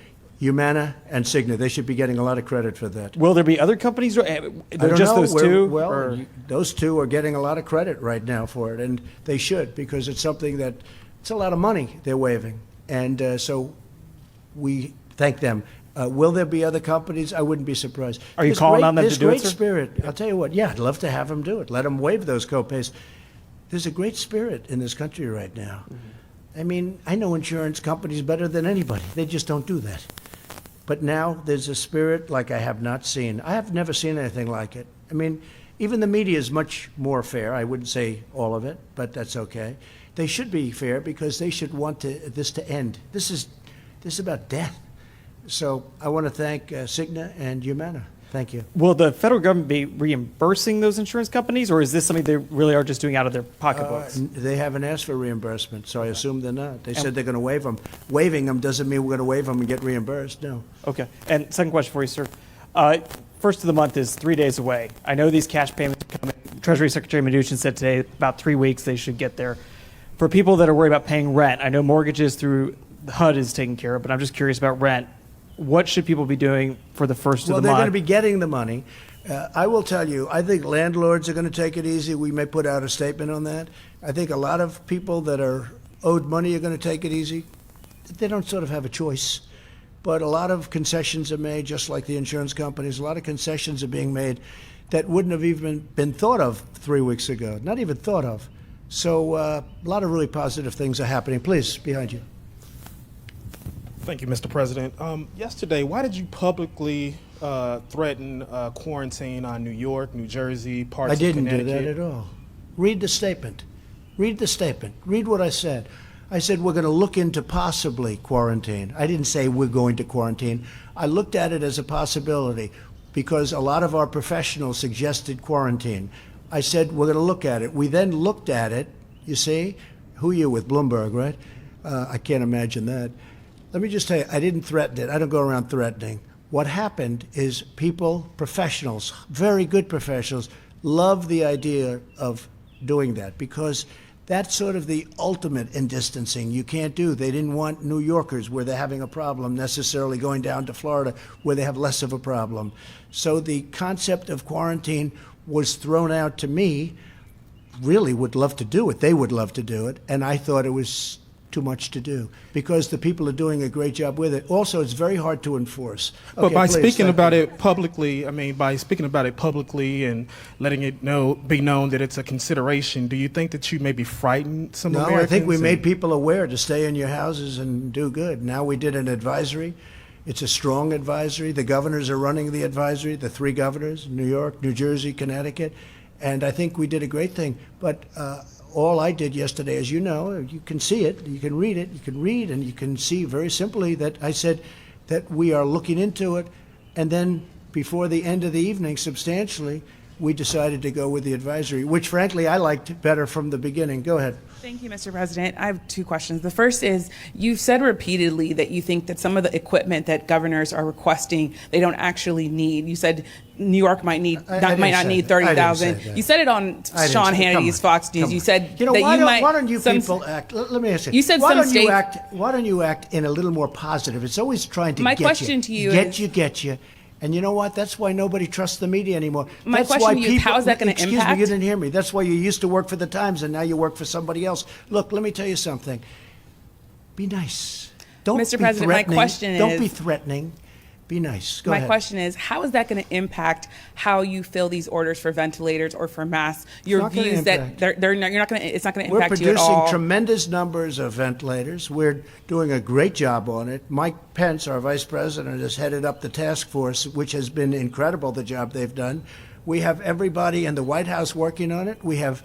Humana and Cigna. They should be getting a lot of credit for that. Will there be other companies? I don't Just know. those two? Well, or- those two are getting a lot of credit right now for it, and they should, because it's something that, it's a lot of money they're waiving. And so we thank them. Will there be other companies? I wouldn't be surprised. Are you There's calling great- on them to there's do it, great sir? spirit. I'll tell you what, yeah, I'd love to have them do it. Let them waive those copays. There's a great spirit in this country right now. I mean, I know insurance companies better than anybody. They just don't do that. But now there's a spirit like I have not seen. I have never seen anything like it. I mean, even the media is much more fair. I wouldn't say all of it, but that's okay. They should be fair because they should want this to end. This is about death. So I want to thank Cigna and Humana. Thank you. Will the federal government be reimbursing those insurance companies, or is this something they really are just doing out of their pocketbooks? They haven't asked for reimbursement, so I assume they're not. They said they're going to waive them. Waiving them doesn't mean we're going to waive them and get reimbursed, no. Okay. And second question for you, sir. First of the month is 3 days away. I know these cash payments are coming. Treasury Secretary Mnuchin said today about 3 weeks they should get there. For people that are worried about paying rent, I know mortgages through the HUD is taken care of, but I'm just curious about rent. What should people be doing for the first of the month? Well, they're going to be getting the money. I will tell you, I think landlords are going to take it easy. We may put out a statement on that. I think a lot of people that are owed money are going to take it easy. They don't sort of have a choice. But a lot of concessions are made, just like the insurance companies. A lot of concessions are being made that wouldn't have even been thought of 3 weeks ago, not even thought of. So a lot of really positive things are happening. Please, behind you. Thank you, Mr. President. Yesterday, why did you publicly threaten quarantine on New York, New Jersey, parts I of didn't do Connecticut? that at all. Read the statement. Read the statement. Read what I said. I said we're going to look into possibly quarantine. I didn't say we're going to quarantine. I looked at it as a possibility because a lot of our professionals suggested quarantine. I said we're going to look at it. We then looked at it. You see? Who are you with, Bloomberg, right? I can't imagine that. Let me just tell you, I didn't threaten it. I don't go around threatening. What happened is people, professionals, very good professionals, love the idea of doing that because that's sort of the ultimate in distancing. You can't do. They didn't want New Yorkers where they're having a problem necessarily going down to Florida where they have less of a problem. So the concept of quarantine was thrown out to me. Really would love to do it. They would love to do it. And I thought it was too much to do because the people are doing a great job with it. Also, it's very hard to enforce. But Okay, by please, speaking thank about you. it publicly, by speaking about it publicly and letting it be known that it's a consideration, do you think that you maybe frightened some No, Americans? I think we and- made people aware to stay in your houses and do good. Now we did an advisory. It's a strong advisory. The governors are running the advisory, the 3 governors, New York, New Jersey, Connecticut. And I think we did a great thing. But all I did yesterday, as you know, you can see it, you can read it, you can read, and you can see very simply that I said that we are looking into it. And then before the end of the evening, substantially, we decided to go with the advisory, which frankly I liked better from the beginning. Go ahead. Thank you, Mr. President. I have 2 questions. The first is, you've said repeatedly that you think that some of the equipment that governors are requesting, they don't actually need. You said New York might need I didn't might not say need that. I didn't 30,000. say that. You said it on I didn't Sean say- come Hannity's on, Fox News. come You on. said You know, that why you don't, might. why don't you some- people act? Let me ask you. You said why some don't you states- act? Why don't you act in a little more positive? It's always trying to My get question you. to you get is- you, get you. And you know what? That's why nobody trusts the media anymore. My That's question why to you is, how is that gonna Excuse me, impact- you didn't hear me. That's why you used to work for the Times and now you work for somebody else. Look, let me tell you something. Be nice. Don't Mr. be President, my threatening. question Don't is- be threatening. Be nice. Go My ahead. question is, how is that going to impact how you fill these orders for ventilators or for masks? Your not gonna views that impact. they're not, you're not going to, it's not going to We're impact you at producing all. tremendous numbers of ventilators. We're doing a great job on it. Mike Pence, our vice president, has headed up the task force, which has been incredible, the job they've done. We have everybody in the White House working on it. We have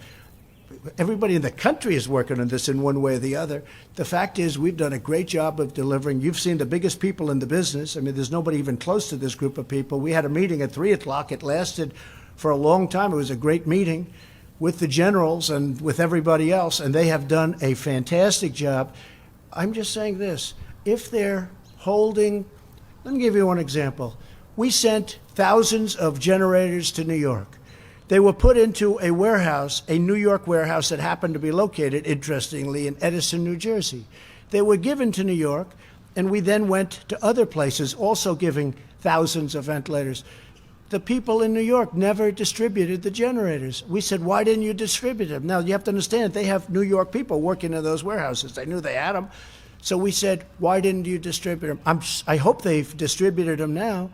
everybody in the country is working on this in one way or the other. The fact is we've done a great job of delivering. You've seen the biggest people in the business. I mean, there's nobody even close to this group of people. We had a meeting at 3 o'clock. It lasted for a long time. It was a great meeting with the generals and with everybody else, and they have done a fantastic job. I'm just saying this. If they're holding, let me give you one example. We sent thousands of generators to New York. They were put into a warehouse, a New York warehouse that happened to be located, interestingly, in Edison, New Jersey. They were given to New York, And we then went to other places, also giving thousands of ventilators. The people in New York never distributed the generators. We said, why didn't you distribute them? Now, you have to understand, they have New York people working in those warehouses. They knew they had them. So we said, why didn't you distribute them? I hope they've distributed them now,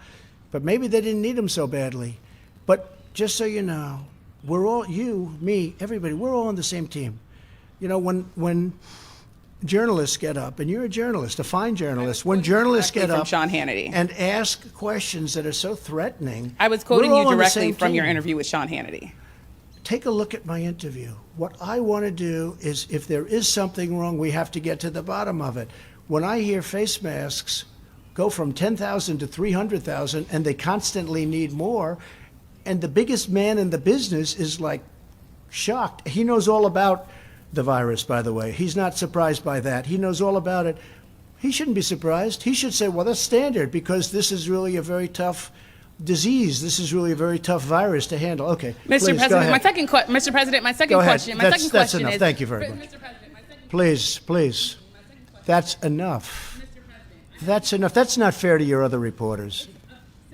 but maybe they didn't need them so badly. But just so you know, we're all, you, me, everybody, we're all on the same team. You know, when journalists get up, and you're a journalist, a fine journalist, when journalists get from up Sean Hannity. and ask questions that are so threatening. I was quoting we're you all on the directly same from your team. interview with Sean Hannity. Take a look at my interview. What I want to do is, if there is something wrong, we have to get to the bottom of it. When I hear face masks go from 10,000 to 300,000, and they constantly need more, and the biggest man in the business is like shocked. He knows all about the virus, by the way. He's not surprised by that. He knows all about it. He shouldn't be surprised. He should say, well, that's standard, because this is really a very tough disease. This is really a very tough virus to handle. Okay, Mr. please, go President, ahead. Mr. President, my second Go ahead. question. My That's second question enough. is. Thank you very much. Mr. President, my second Please, please. That's enough. That's enough. That's not fair to your other reporters.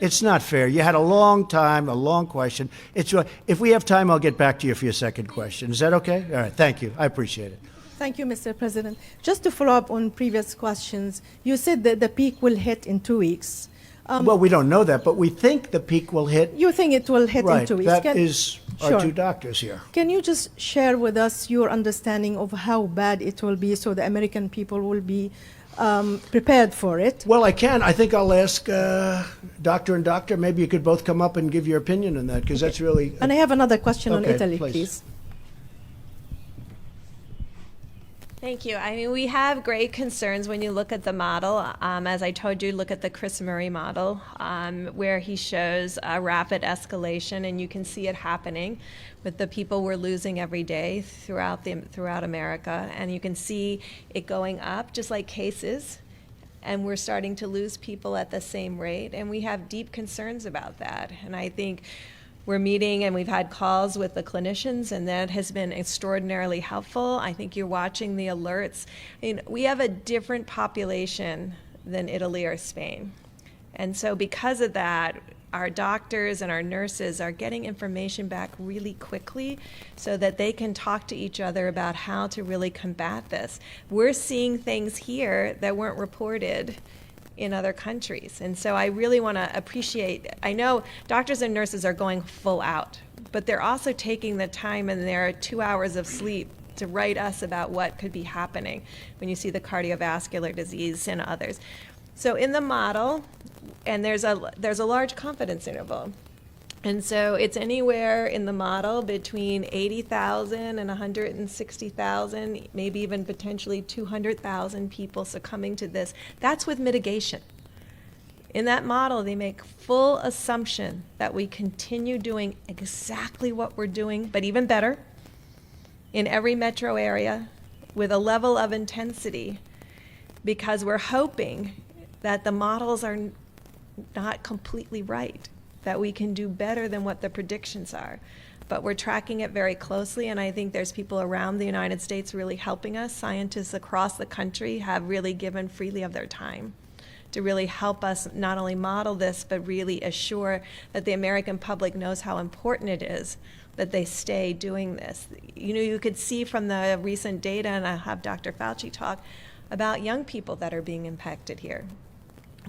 It's not fair. You had a long time, a long question. If we have time, I'll get back to you for your second question. Is that okay? All right. Thank you. I appreciate it. Thank you, Mr. President. Just to follow up on previous questions, you said that the peak will hit in 2 weeks. Well, we don't know that, but we think the peak will hit. You think it will hit Right. in 2 weeks? That is our Sure. two doctors here. Can you just share with us your understanding of how bad it will be so the American people will be prepared for it? Well, I can. I think I'll ask doctor and doctor. Maybe you could both come up and give your opinion on that, because that's really. And I have another question on Okay, Italy, please. please. Thank you. I mean, we have great concerns when you look at the model. As I told you, look at the Chris Murray model, where he shows a rapid escalation, and you can see it happening with the people we're losing every day throughout America. And you can see it going up, just like cases, and we're starting to lose people at the same rate. And we have deep concerns about that. And I think we're meeting and we've had calls with the clinicians, and that has been extraordinarily helpful. I think you're watching the alerts. I mean, we have a different population than Italy or Spain. And so because of that, our doctors and our nurses are getting information back really quickly so that they can talk to each other about how to really combat this. We're seeing things here that weren't reported in other countries. And so I really want to appreciate, I know doctors and nurses are going full out, but they're also taking the time and their 2 hours of sleep to write us about what could be happening when you see the cardiovascular disease and others. So in the model, and there's a large confidence interval. And so it's anywhere in the model between 80,000 and 160,000, maybe even potentially 200,000 people succumbing to this. That's with mitigation. In that model, they make full assumption that we continue doing exactly what we're doing, but even better, in every metro area with a level of intensity, because we're hoping that the models are not completely right, that we can do better than what the predictions are. But we're tracking it very closely, and I think there's people around the United States really helping us. Scientists across the country have really given freely of their time to really help us not only model this, but really assure that the American public knows how important it is that they stay doing this. You know, you could see from the recent data, and I'll have Dr. Fauci talk about young people that are being impacted here.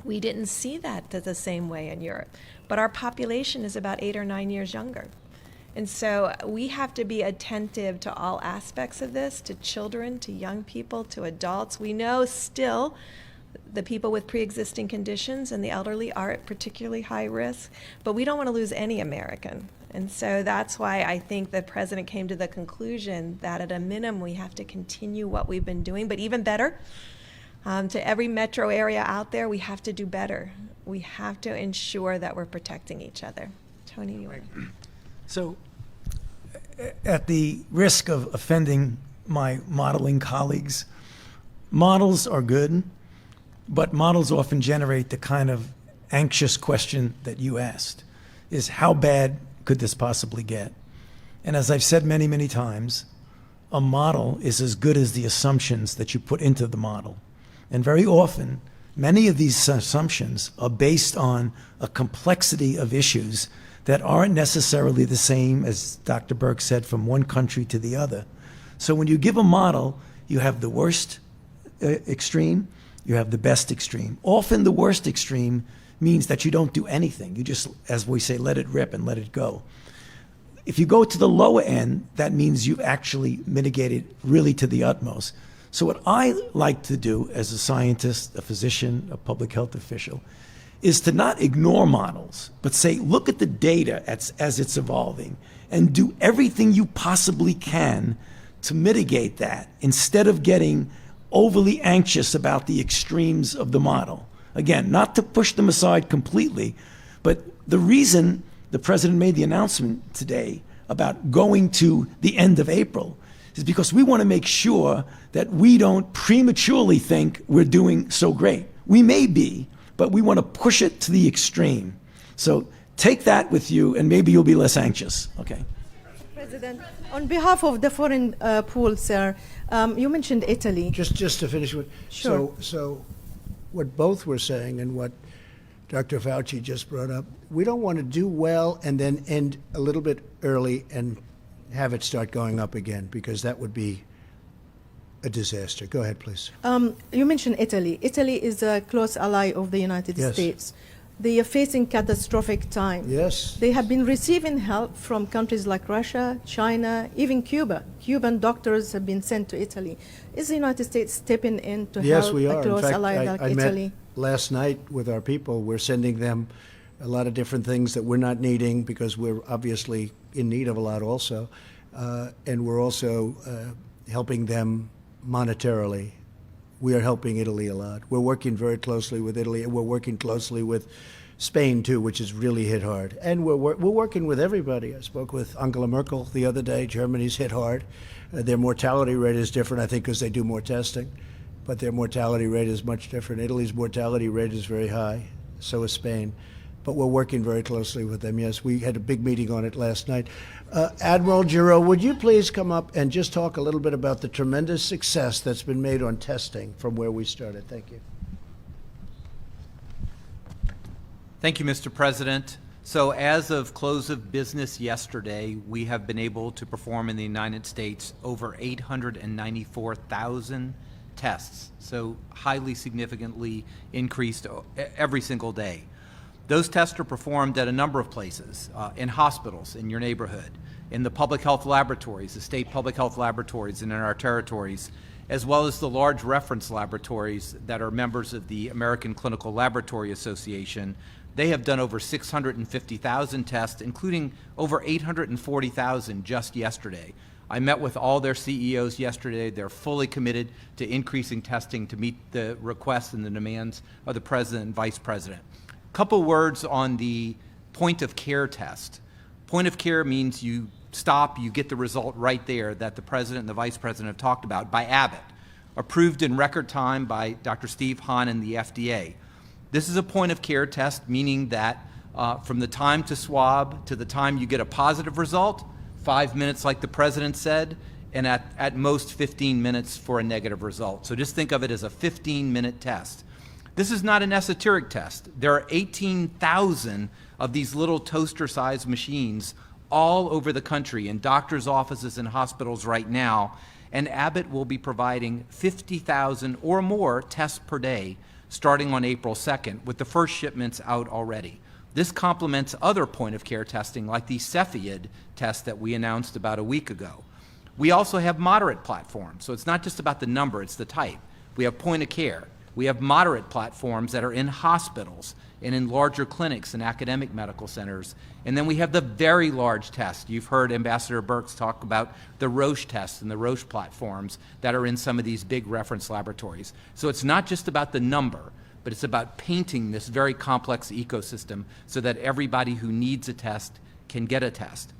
We didn't see that the same way in Europe, but our population is about 8 or 9 years younger. And so we have to be attentive to all aspects of this, to children, to young people, to adults. We know still the people with pre-existing conditions and the elderly are at particularly high risk, but we don't want to lose any American. And so that's why I think the president came to the conclusion that at a minimum we have to continue what we've been doing, but even better, to every metro area out there, we have to do better. We have to ensure that we're protecting each other. Tony, you want to? So, at the risk of offending my modeling colleagues, models are good, but models often generate the kind of anxious question that you asked, is how bad could this possibly get? And as I've said many, many times, a model is as good as the assumptions that you put into the model. And very often, Many of these assumptions are based on a complexity of issues that aren't necessarily the same, as Dr. Burke said, from one country to the other. So when you give a model, you have the worst extreme, you have the best extreme. Often the worst extreme means that you don't do anything. You just, as we say, let it rip and let it go. If you go to the lower end, that means you've actually mitigated really to the utmost. So what I like to do as a scientist, a physician, a public health official, is to not ignore models, but say, look at the data as it's evolving and do everything you possibly can to mitigate that instead of getting overly anxious about the extremes of the model. Again, not to push them aside completely, but the reason the president made the announcement today about going to the end of April is because we want to make sure that we don't prematurely think we're doing so great. We may be, but we want to push it to the extreme. So take that with you, and maybe you'll be less anxious. Okay. President, on behalf of the foreign pool, sir, you mentioned Italy. Just to finish with, Sure. So what both were saying and what Dr. Fauci just brought up, we don't want to do well and then end a little bit early and have it start going up again, because that would be a disaster. Go ahead, please. You mentioned Italy. Italy is a close ally of the United Yes. States. They are facing catastrophic time. Yes. They have been receiving help from countries like Russia, China, even Cuba. Cuban doctors have been sent to Italy. Is the United States stepping in to Yes, help we a are. close In fact, ally like I Italy? met last night with our people. We're sending them a lot of different things that we're not needing because we're obviously in need of a lot also. And we're also helping them monetarily. We are helping Italy a lot. We're working very closely with Italy, and we're working closely with Spain too, which is really hit hard. And we're working with everybody. I spoke with Angela Merkel the other day. Germany's hit hard. Their mortality rate is different, I think, because they do more testing. But their mortality rate is much different. Italy's mortality rate is very high. So is Spain. But we're working very closely with them. Yes, we had a big meeting on it last night. Admiral Giroux, would you please come up and just talk a little bit about the tremendous success that's been made on testing from where we started? Thank you. Thank you, Mr. President. So as of close of business yesterday, we have been able to perform in the United States over 894,000 tests, so highly significantly increased every single day. Those tests are performed at a number of places, in hospitals, in your neighborhood, in the public health laboratories, the state public health laboratories and in our territories, as well as the large reference laboratories that are members of the American Clinical Laboratory Association. They have done over 650,000 tests, including over 840,000 just yesterday. I met with all their CEOs yesterday. They're fully committed to increasing testing to meet the requests and the demands of the President and Vice President. Couple words on the point of care test. Point of care means you stop, you get the result right there that the President and the Vice President have talked about by Abbott, approved in record time by Dr. Steve Hahn and the FDA. This is a point of care test, meaning that from the time to swab to the time you get a positive result, 5 minutes like the President said, and at most 15 minutes for a negative result. So just think of it as a 15-minute test. This is not an esoteric test. There are 18,000 of these little toaster-sized machines all over the country in doctors' offices and hospitals right now, and Abbott will be providing 50,000 or more tests per day starting on April 2nd, with the first shipments out already. This complements other point-of-care testing like the Cepheid test that we announced about a week ago. We also have moderate platforms, so it's not just about the number, it's the type. We have point-of-care. We have moderate platforms that are in hospitals and in larger clinics and academic medical centers. And then we have the very large test. You've heard Ambassador Birx talk about the Roche tests and the Roche platforms that are in some of these big reference laboratories. So it's not just about the number, but it's about painting this very complex ecosystem so that everybody who needs a test can get a test.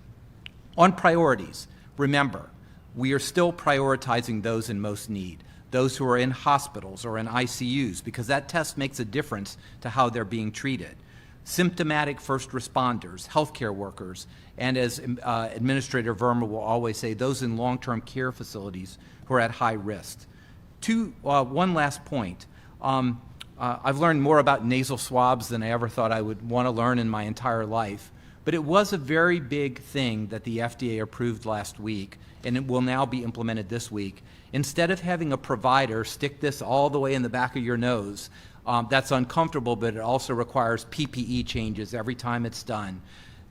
On priorities, remember, we are still prioritizing those in most need, those who are in hospitals or in ICUs, because that test makes a difference to how they're being treated. Symptomatic first responders, healthcare workers, and as Administrator Verma will always say, those in long-term care facilities who are at high risk. One last point. I've learned more about nasal swabs than I ever thought I would want to learn in my entire life. But it was a very big thing that the FDA approved last week, and it will now be implemented this week. Instead of having a provider stick this all the way in the back of your nose, that's uncomfortable, but it also requires PPE changes every time it's done.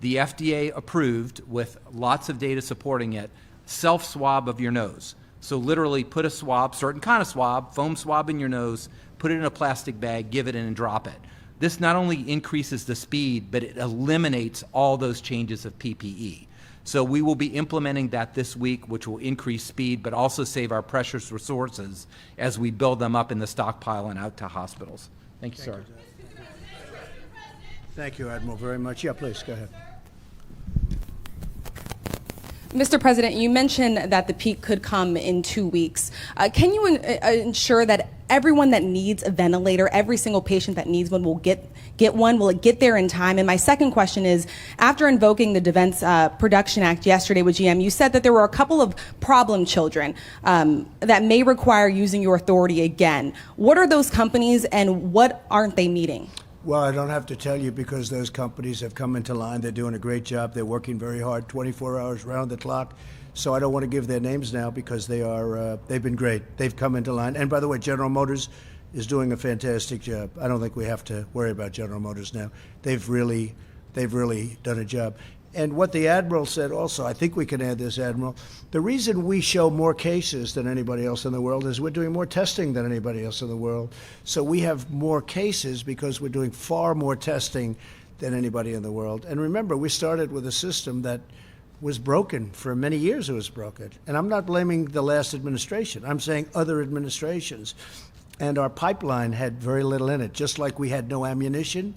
The FDA approved, with lots of data supporting it, self-swab of your nose. So literally put a swab, certain kind of swab, foam swab in your nose, put it in a plastic bag, give it in and drop it. This not only increases the speed, but it eliminates all those changes of PPE. So we will be implementing that this week, which will increase speed, but also save our precious resources as we build them up in the stockpile and out to hospitals. Thank you, sir. Thank you, Admiral, very much. Yeah, please, go ahead. Mr. President, you mentioned that the peak could come in 2 weeks. Can you ensure that everyone that needs a ventilator, every single patient that needs one, will get one? Will it get there in time? And my second question is, after invoking the Defense Production Act yesterday with GM, you said that there were a couple of problem children that may require using your authority again. What are those companies, and what aren't they meeting? Well, I don't have to tell you, because those companies have come into line. They're doing a great job. They're working very hard, 24 hours round the clock. So I don't want to give their names now, because they've been great. They've come into line. And by the way, General Motors is doing a fantastic job. I don't think we have to worry about General Motors now. They've really done a job. And what the Admiral said also, I think we can add this, Admiral, the reason we show more cases than anybody else in the world is we're doing more testing than anybody else in the world. So we have more cases because we're doing far more testing than anybody in the world. And remember, we started with a system that was broken. For many years it was broken. And I'm not blaming the last administration. I'm saying other administrations. And our pipeline had very little in it. Just like we had no ammunition,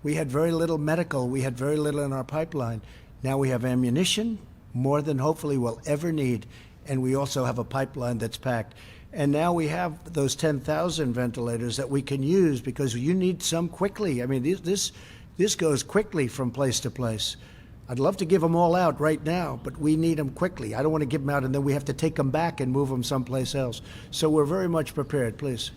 we had very little medical. We had very little in our pipeline. Now we have ammunition, more than hopefully we'll ever need. And we also have a pipeline that's packed. And now we have those 10,000 ventilators that we can use, because you need some quickly. I mean, this goes quickly from place to place. I'd love to give them all out right now, but we need them quickly. I don't want to give them out and then we have to take them back and move them someplace else. So we're very much prepared. Please.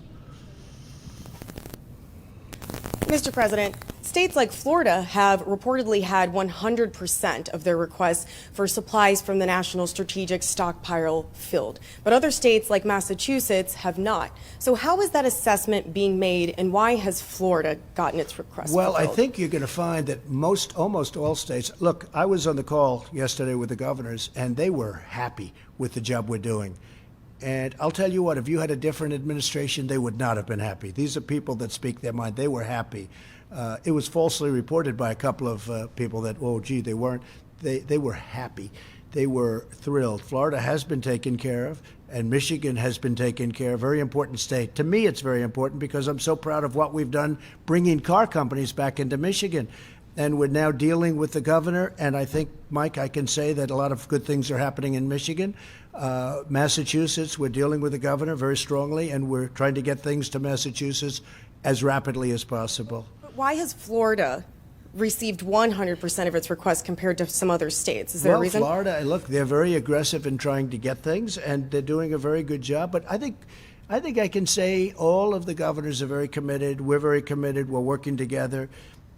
Mr. President, states like Florida have reportedly had 100% of their requests for supplies from the National Strategic Stockpile filled, but other states like Massachusetts have not. So how is that assessment being made, and why has Florida gotten its request Well, fulfilled? I think you're going to find that almost all states, look, I was on the call yesterday with the governors, and they were happy with the job we're doing. And I'll tell you what, if you had a different administration, they would not have been happy. These are people that speak their mind. They were happy. It was falsely reported by a couple of people that, oh, gee, they weren't. They were happy. They were thrilled. Florida has been taken care of, and Michigan has been taken care of. Very important state. To me, it's very important because I'm so proud of what we've done bringing car companies back into Michigan. And we're now dealing with the governor, and I think, Mike, I can say that a lot of good things are happening in Michigan. Massachusetts, we're dealing with the governor very strongly, and we're trying to get things to Massachusetts as rapidly as possible. But why has Florida received 100% of its requests compared to some other states? Is there a reason? Well, Florida, look, they're very aggressive in trying to get things, and they're doing a very good job. But I think I can say all of the governors are very committed. We're very committed. We're working together.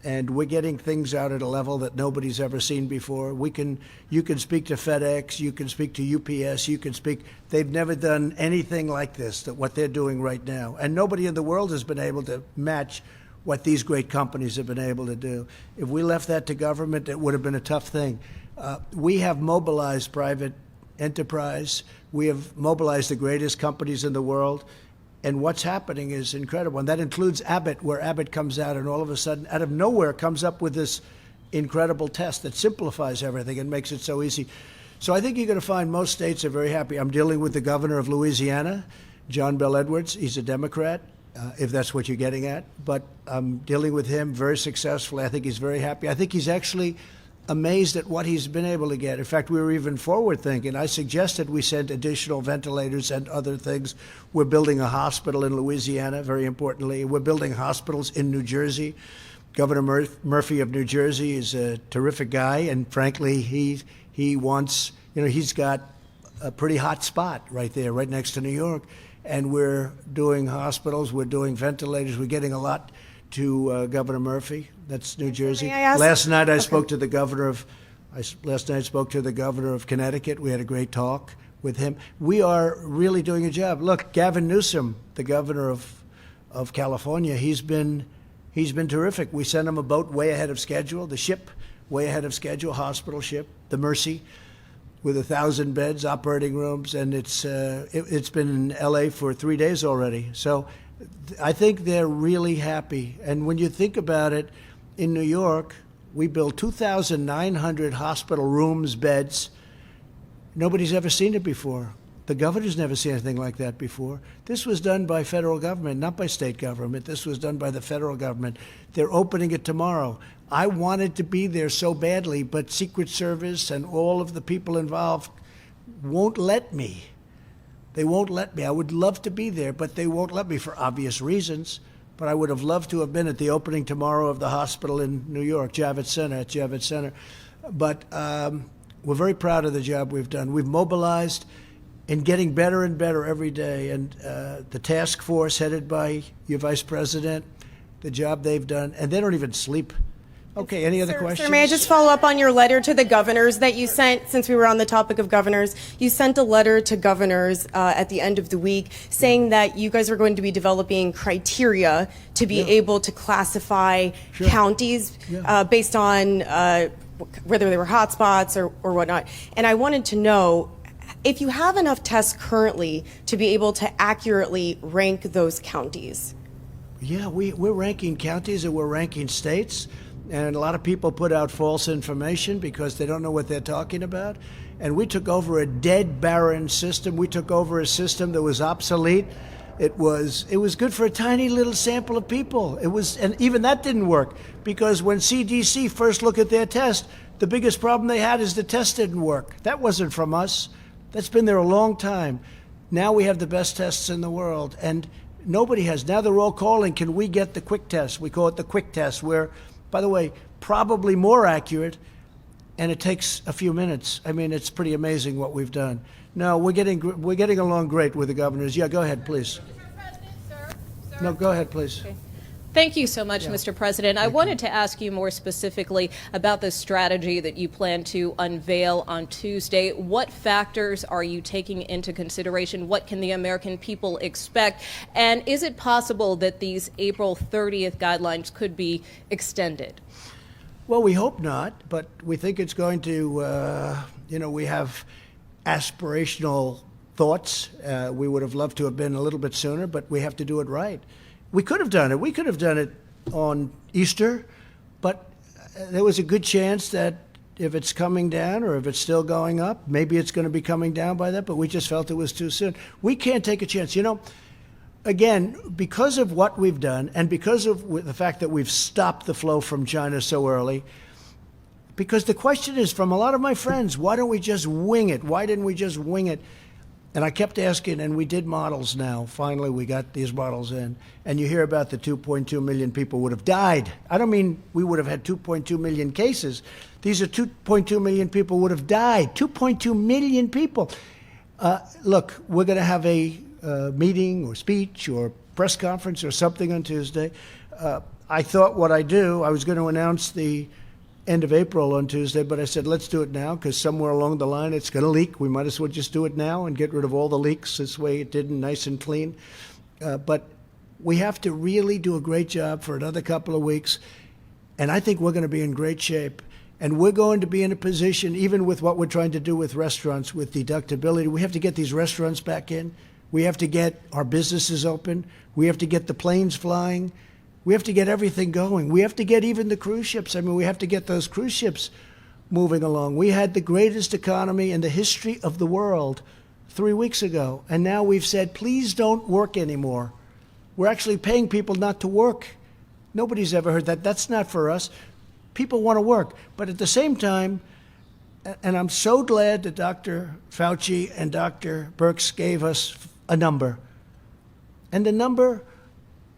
And we're getting things out at a level that nobody's ever seen before. You can speak to FedEx, you can speak to UPS, they've never done anything like this, that what they're doing right now. And nobody in the world has been able to match what these great companies have been able to do. If we left that to government, it would have been a tough thing. We have mobilized private enterprise. We have mobilized the greatest companies in the world. And what's happening is incredible. And that includes Abbott, where Abbott comes out and all of a sudden, out of nowhere, comes up with this incredible test that simplifies everything and makes it so easy. So I think you're going to find most states are very happy. I'm dealing with the governor of Louisiana, John Bel Edwards. He's a Democrat, if that's what you're getting at. But I'm dealing with him very successfully. I think he's very happy. I think he's actually amazed at what he's been able to get. In fact, we were even forward thinking. I suggested we send additional ventilators and other things. We're building a hospital in Louisiana, very importantly. We're building hospitals in New Jersey. Governor Murphy of New Jersey is a terrific guy, and frankly, he wants, he's got a pretty hot spot right there, right next to New York. And we're doing hospitals, we're doing ventilators, we're getting a lot to Governor Murphy. That's New Jersey. May I ask- Last night I Okay. spoke to the governor of Connecticut. We had a great talk with him. We are really doing a job. Look, Gavin Newsom, the governor of California, he's been terrific. We sent him a boat way ahead of schedule, the ship way ahead of schedule, hospital ship, the Mercy, with 1,000 beds, operating rooms, and it's been in L.A. for 3 days already. So I think they're really happy. And when you think about it, in New York, we built 2,900 hospital rooms, beds. Nobody's ever seen it before. The governor's never seen anything like that before. This was done by federal government, not by state government. This was done by the federal government. They're opening it tomorrow. I wanted to be there so badly, but Secret Service and all of the people involved won't let me. They won't let me. I would love to be there, but they won't let me for obvious reasons. But I would have loved to have been at the opening tomorrow of the hospital in New York, Javits Center. But we're very proud of the job we've done. We've mobilized and getting better and better every day. And the task force headed by your vice president, the job they've done, and they don't even sleep. Okay, any other questions? Sir, may I just follow up on your letter to the governors that you sent, since we were on the topic of governors? You sent a letter to governors at the end of the week saying that you guys were going to be developing criteria to be able to classify counties based on whether they were hotspots or whatnot. And I wanted to know if you have enough tests currently to be able to accurately rank those counties. Yeah, we're ranking counties and we're ranking states. And a lot of people put out false information because they don't know what they're talking about. And we took over a dead, barren system. We took over a system that was obsolete. It was good for a tiny little sample of people. And even that didn't work because when CDC first looked at their test, the biggest problem they had is the test didn't work. That wasn't from us. That's been there a long time. Now we have the best tests in the world, and nobody has. Now they're all calling, can we get the quick test? We call it the quick test, where, by the way, probably more accurate, and it takes a few minutes. I mean, it's pretty amazing what we've done. No, we're getting along great with the governors. Yeah, go ahead, please. No, go ahead, please. Okay. Thank you so much, Mr. President. I wanted to ask you more specifically about the strategy that you plan to unveil on Tuesday. What factors are you taking into consideration? What can the American people expect? And is it possible that these April 30th guidelines could be extended? Well, we hope not, but we think it's going to, we have aspirational thoughts. We would have loved to have been a little bit sooner, but we have to do it right. We could have done it. We could have done it on Easter, but there was a good chance that if it's coming down or if it's still going up, maybe it's going to be coming down by that, but we just felt it was too soon. We can't take a chance. Again, because of what we've done and because of the fact that we've stopped the flow from China so early, because the question is from a lot of my friends, why don't we just wing it? Why didn't we just wing it? And I kept asking, and we did models now. Finally, we got these models in. And you hear about the 2.2 million people would have died. I don't mean we would have had 2.2 million cases. These are 2.2 million people would have died. 2.2 million people. Look, we're going to have a meeting or speech or press conference or something on Tuesday. I thought what I was going to announce the end of April on Tuesday, but I said, let's do it now because somewhere along the line it's going to leak. We might as well just do it now and get rid of all the leaks. This way it didn't, nice and clean. But we have to really do a great job for another couple of weeks. And I think we're going to be in great shape. And we're going to be in a position, even with what we're trying to do with restaurants, with deductibility, we have to get these restaurants back in. We have to get our businesses open. We have to get the planes flying. We have to get everything going. We have to get even the cruise ships. I mean, we have to get those cruise ships moving along. We had the greatest economy in the history of the world 3 weeks ago. And now we've said, please don't work anymore. We're actually paying people not to work. Nobody's ever heard that. That's not for us. People want to work. But at the same time, and I'm so glad that Dr. Fauci and Dr. Birx gave us a number. And the number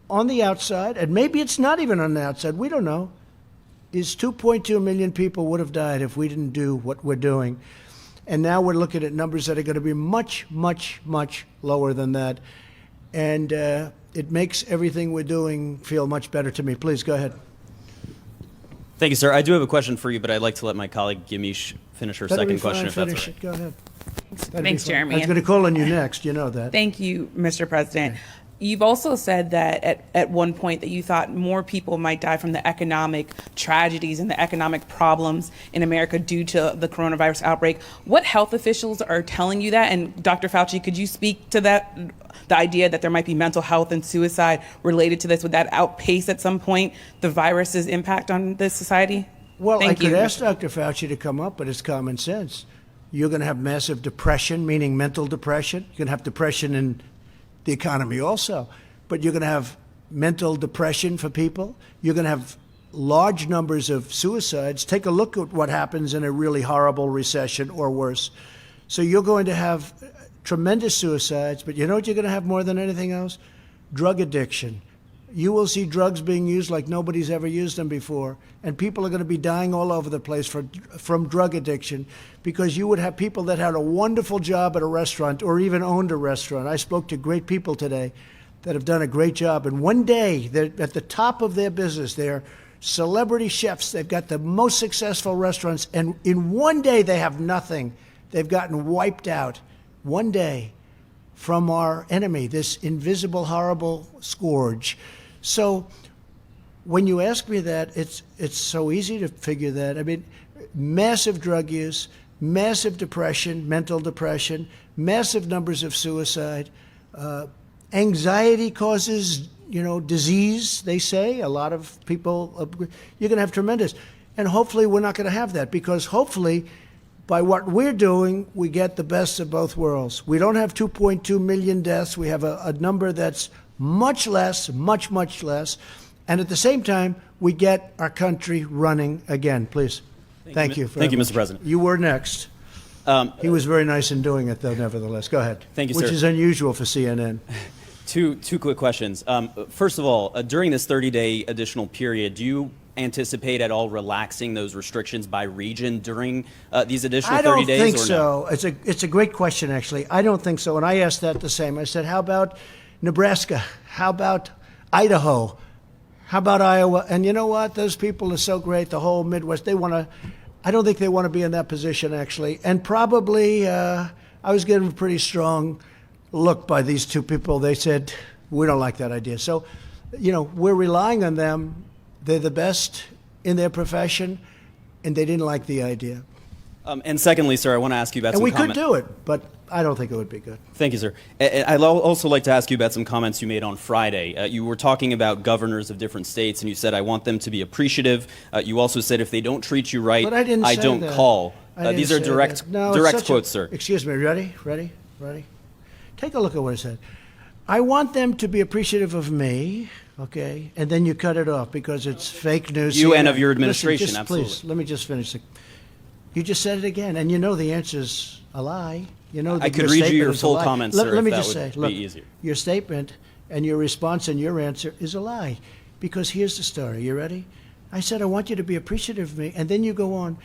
on the outside, and maybe it's not even on the outside, we don't know, is 2.2 million people would have died if we didn't do what we're doing. And now we're looking at numbers that are going to be much, much, much lower than that. And it makes everything we're doing feel much better to me. Please go ahead. Thank you, sir. I do have a question for you, but I'd like to let my colleague Gimish finish her That'll be second question, fine. if that's Finish all right. it. Go ahead. That'd Thanks, be fine. Jeremy. I was going to call on you next. You know that. Thank you, Mr. President. You've also said that at one point that you thought more people might die from the economic tragedies and the economic problems in America due to the coronavirus outbreak. What health officials are telling you that? And Dr. Fauci, could you speak to that, the idea that there might be mental health and suicide related to this? Would that outpace at some point the virus's impact on this society? Well, Thank I could you. ask Dr. Fauci to come up, but it's common sense. You're going to have massive depression, meaning mental depression. You're going to have depression in the economy also, but you're going to have mental depression for people. You're going to have large numbers of suicides. Take a look at what happens in a really horrible recession or worse. So you're going to have tremendous suicides, but you know what you're going to have more than anything else? Drug addiction. You will see drugs being used like nobody's ever used them before, and people are going to be dying all over the place from drug addiction, because you would have people that had a wonderful job at a restaurant or even owned a restaurant. I spoke to great people today that have done a great job, and one day they're at the top of their business. They're celebrity chefs. They've got the most successful restaurants, and in one day they have nothing. They've gotten wiped out one day from our enemy, this invisible, horrible scourge. So when you ask me that, it's so easy to figure that. I mean, massive drug use, massive depression, mental depression, massive numbers of suicide. Anxiety causes, disease, they say. A lot of people agree. You're going to have tremendous. And hopefully we're not going to have that, because hopefully by what we're doing, we get the best of both worlds. We don't have 2.2 million deaths. We have a number that's much less, much, much less. And at the same time, we get our country running again. Please. Thank you. Thank you, Mr. President. You were next. He was very nice in doing it, though, nevertheless. Go ahead. Thank you, Which sir. is unusual for CNN. Two quick questions. First of all, during this 30-day additional period, do you anticipate at all relaxing those restrictions by region during these additional 30 days? I don't think or so. No? It's a great question, actually. I don't think so. And I asked that the same. I said, how about Nebraska? How about Idaho? How about Iowa? And you know what? Those people are so great, the whole Midwest. I don't think they want to be in that position, actually. And probably, I was given a pretty strong look by these two people. They said, we don't like that idea. So, we're relying on them. They're the best in their profession, and they didn't like the idea. And secondly, sir, I want to ask you about And some we could do it, but I don't think it would be good. Thank you, sir. I'd also like to ask you about some comments you made on Friday. You were talking about governors of different states, and you said, I want them to be appreciative. You also said, if they don't treat you right, But I didn't say don't that. call. I didn't These are say direct, that. No, direct it's such quotes, sir. Excuse me. Ready? Take a look at what I said. I want them to be appreciative of me, okay? And then you cut it off because it's fake news. You and CNN. of your Listen, administration, just absolutely. Please, let me just finish. You just said it again, and the answer's a lie. That I could your read you statement your is a full lie. comments, let, sir, Let if me that just would say, be look, easier. your statement and your response and your answer is a lie, because here's the story. You ready? I said, I want you to be appreciative of me, and then you go on,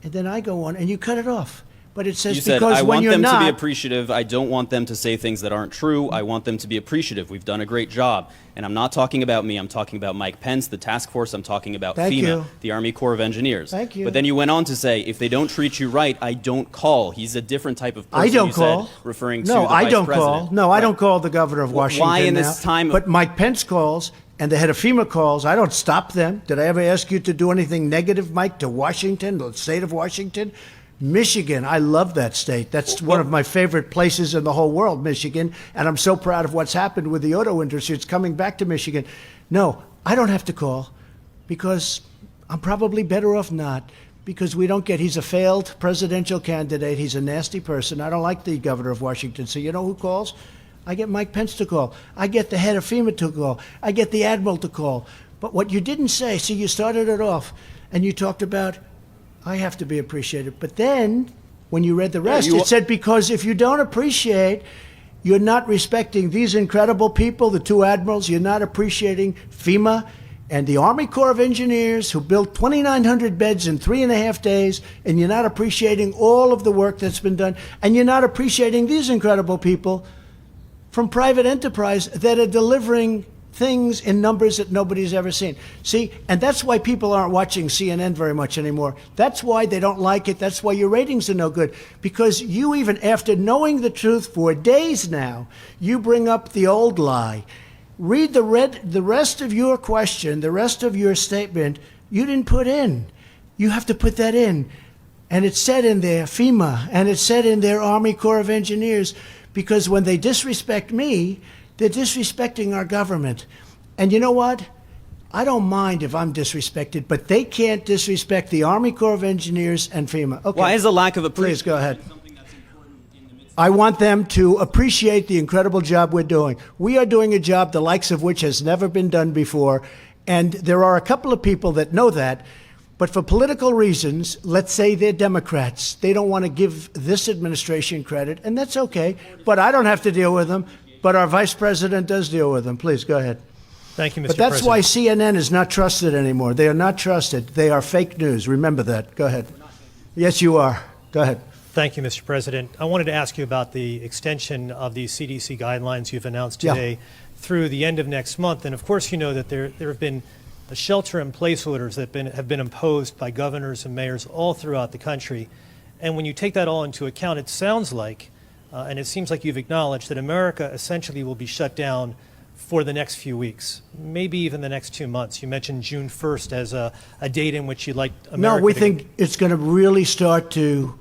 and then I go on, and you cut it off. But it says You said, because I when want you're them not, to be appreciative. I don't want them to say things that aren't true. I want them to be appreciative. We've done a great job. And I'm not talking about me. I'm talking about Mike Pence, the task force. I'm talking about Thank FEMA, you. the Army Corps of Engineers. Thank you. But then you went on to say, if they don't treat you right, I don't call. He's a different type of person, I don't you call. said, referring to No, the I vice don't president. call. No, I don't call the governor of Washington Why in now. this time? But Mike Pence calls, and the head of FEMA calls. I don't stop them. Did I ever ask you to do anything negative, Mike, to Washington, the state of Washington? Michigan, I love that state. That's one of my favorite places in the whole world, Michigan. And I'm so proud of what's happened with the auto industry. It's coming back to Michigan. No, I don't have to call, because I'm probably better off not, because he's a failed presidential candidate. He's a nasty person. I don't like the governor of Washington. So you know who calls? I get Mike Pence to call. I get the head of FEMA to call. I get the admiral to call. But what you didn't say, see, you started it off, and you talked about, I have to be appreciated. But then, when you read the rest, it said, because if you don't appreciate, you're not respecting these incredible people, the two admirals, you're not appreciating FEMA, and the Army Corps of Engineers who built 2,900 beds in 3.5 days, and you're not appreciating all of the work that's been done, and you're not appreciating these incredible people from private enterprise that are delivering things in numbers that nobody's ever seen. See, and that's why people aren't watching CNN very much anymore. That's why they don't like it. That's why your ratings are no good. Because you, even after knowing the truth for days now, you bring up the old lie. Read the rest of your question, the rest of your statement, you didn't put in. You have to put that in. And it said in there, FEMA, and it said in there, Army Corps of Engineers, because when they disrespect me, they're disrespecting our government. And you know what? I don't mind if I'm disrespected, but they can't disrespect the Army Corps of Engineers and FEMA. Okay. Why is the lack of appreciation? Please go ahead. I want them to appreciate the incredible job we're doing. We are doing a job the likes of which has never been done before. And there are a couple of people that know that. But for political reasons, let's say they're Democrats. They don't want to give this administration credit, and that's okay. But I don't have to deal with them. But our vice president does deal with them. Please, go ahead. Thank you, Mr. But that's President. why CNN is not trusted anymore. They are not trusted. They are fake news. Remember that. Go ahead. Yes, you are. Go ahead. Thank you, Mr. President. I wanted to ask you about the extension of the CDC guidelines you've announced today through the end of next month. And of course, you know that there have been shelter-in-place orders that have been imposed by governors and mayors all throughout the country. And when you take that all into account, it sounds like, and it seems like you've acknowledged that America essentially will be shut down for the next few weeks, maybe even the next 2 months. You mentioned June 1st as a date in which you'd like America No, we think it's going to really start to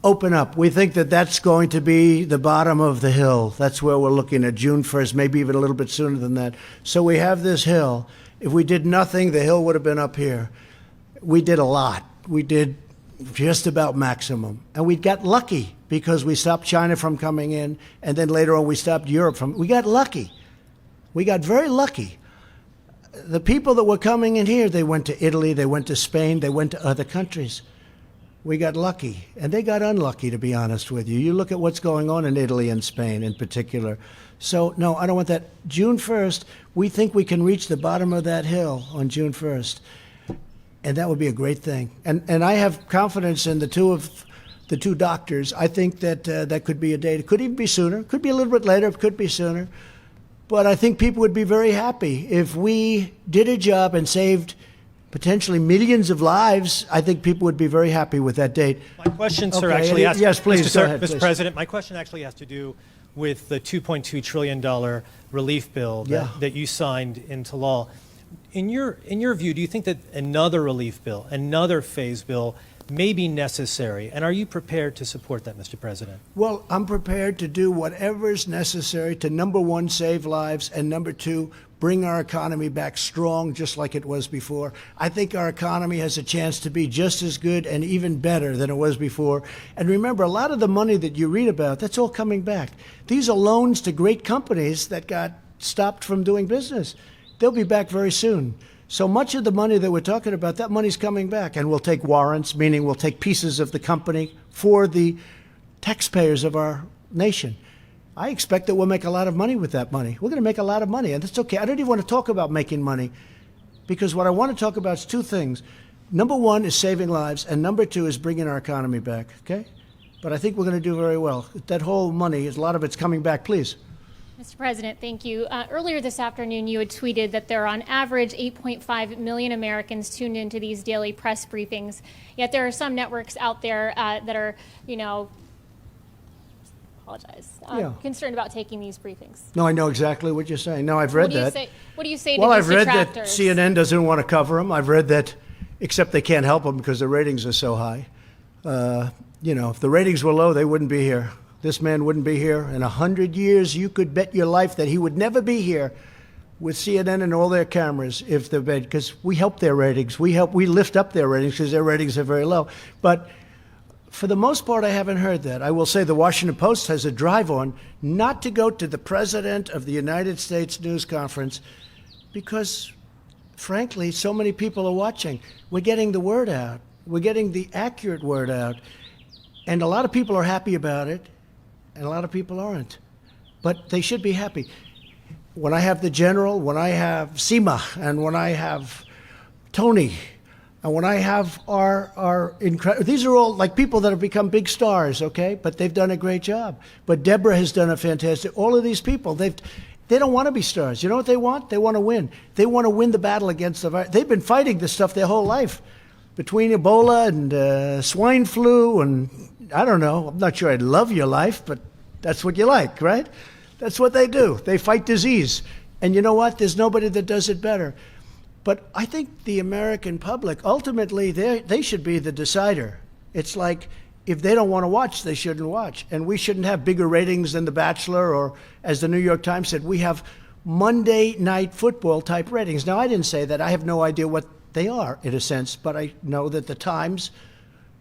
open up. We think that that's going to be the bottom of the hill. That's where we're looking at June 1st, maybe even a little bit sooner than that. So we have this hill. If we did nothing, the hill would have been up here. We did a lot. We did just about maximum. And we got lucky because we stopped China from coming in, and then later on we stopped Europe from. We got lucky. We got very lucky. The people that were coming in here, they went to Italy, they went to Spain, they went to other countries. We got lucky, and they got unlucky, to be honest with you. You look at what's going on in Italy and Spain in particular. So, no, I don't want that. June 1st, we think we can reach the bottom of that hill on June 1st, and that would be a great thing. And I have confidence in the two doctors. I think that that could be a date. It could even be sooner. Could be a little bit later. It could be sooner. But I think people would be very happy if we did a job and saved potentially millions of lives. I think people would be very happy with that date. My question, sir, Okay, actually asks, yes, please, go ahead, Mr. please. President, my question actually has to do with the $2.2 trillion relief bill that you signed into law. In your view, do you think that another relief bill, another phase bill, may be necessary? And are you prepared to support that, Mr. President? Well, I'm prepared to do whatever is necessary to, number one, save lives, and number two, bring our economy back strong just like it was before. I think our economy has a chance to be just as good and even better than it was before. And remember, a lot of the money that you read about, that's all coming back. These are loans to great companies that got stopped from doing business. They'll be back very soon. So much of the money that we're talking about, that money's coming back. And we'll take warrants, meaning we'll take pieces of the company for the taxpayers of our nation. I expect that we'll make a lot of money with that money. We're going to make a lot of money, and that's okay. I don't even want to talk about making money, because what I want to talk about is two things. Number one is saving lives, and number two is bringing our economy back, okay? But I think we're going to do very well. That whole money, a lot of it's coming back. Please. Mr. President, thank you. Earlier this afternoon, you had tweeted that there are on average 8.5 million Americans tuned into these daily press briefings. Yet there are some networks out there that are, concerned about taking these briefings. No, I know exactly what you're saying. No, I've read that. What do you say to Well, these I've read detractors? that CNN doesn't want to cover them. I've read that, except they can't help them because the ratings are so high. If the ratings were low, they wouldn't be here. This man wouldn't be here. In 100 years, you could bet your life that he would never be here with CNN and all their cameras if they're bad, because we help their ratings. We lift up their ratings because their ratings are very low. But for the most part, I haven't heard that. I will say the Washington Post has a drive on not to go to the President of the United States news conference because, frankly, so many people are watching. We're getting the word out. We're getting the accurate word out. And a lot of people are happy about it, and a lot of people aren't. But they should be happy. when I have the general, when I have Seema, and when I have Tony, and when I have our incredible, these are all like people that have become big stars, okay? But they've done a great job. But Deborah has done a fantastic, all of these people, they don't want to be stars. You know what they want? They want to win. They want to win the battle against the virus. They've been fighting this stuff their whole life. Between Ebola and swine flu and, I don't know, I'm not sure I'd love your life, but that's what you like, right? That's what they do. They fight disease. And you know what? There's nobody that does it better. But I think the American public, ultimately, they should be the decider. It's like, if they don't want to watch, they shouldn't watch. And we shouldn't have bigger ratings than The Bachelor, or, as the New York Times said, we have Monday night football type ratings. Now, I didn't say that. I have no idea what they are, in a sense, but I know that the Times,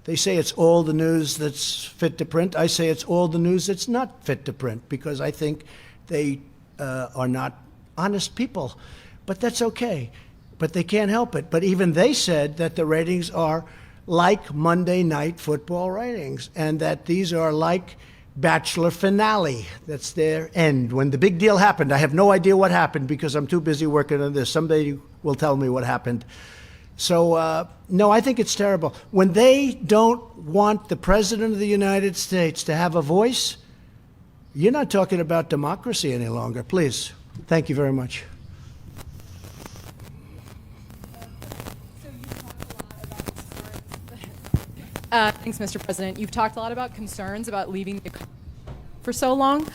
they say it's all the news that's fit to print. I say it's all the news that's not fit to print, because I think they are not honest people. But that's okay. But they can't help it. But even they said that the ratings are like Monday night football ratings, and that these are like Bachelor finale. That's their end. When the big deal happened, I have no idea what happened because I'm too busy working on this. Somebody will tell me what happened. So, no, I think it's terrible. When they don't want the President of the United States to have a voice, you're not talking about democracy any longer. Please. Thank you very much. Thanks, Mr. President. You've talked a lot about concerns about leaving the economy for so long.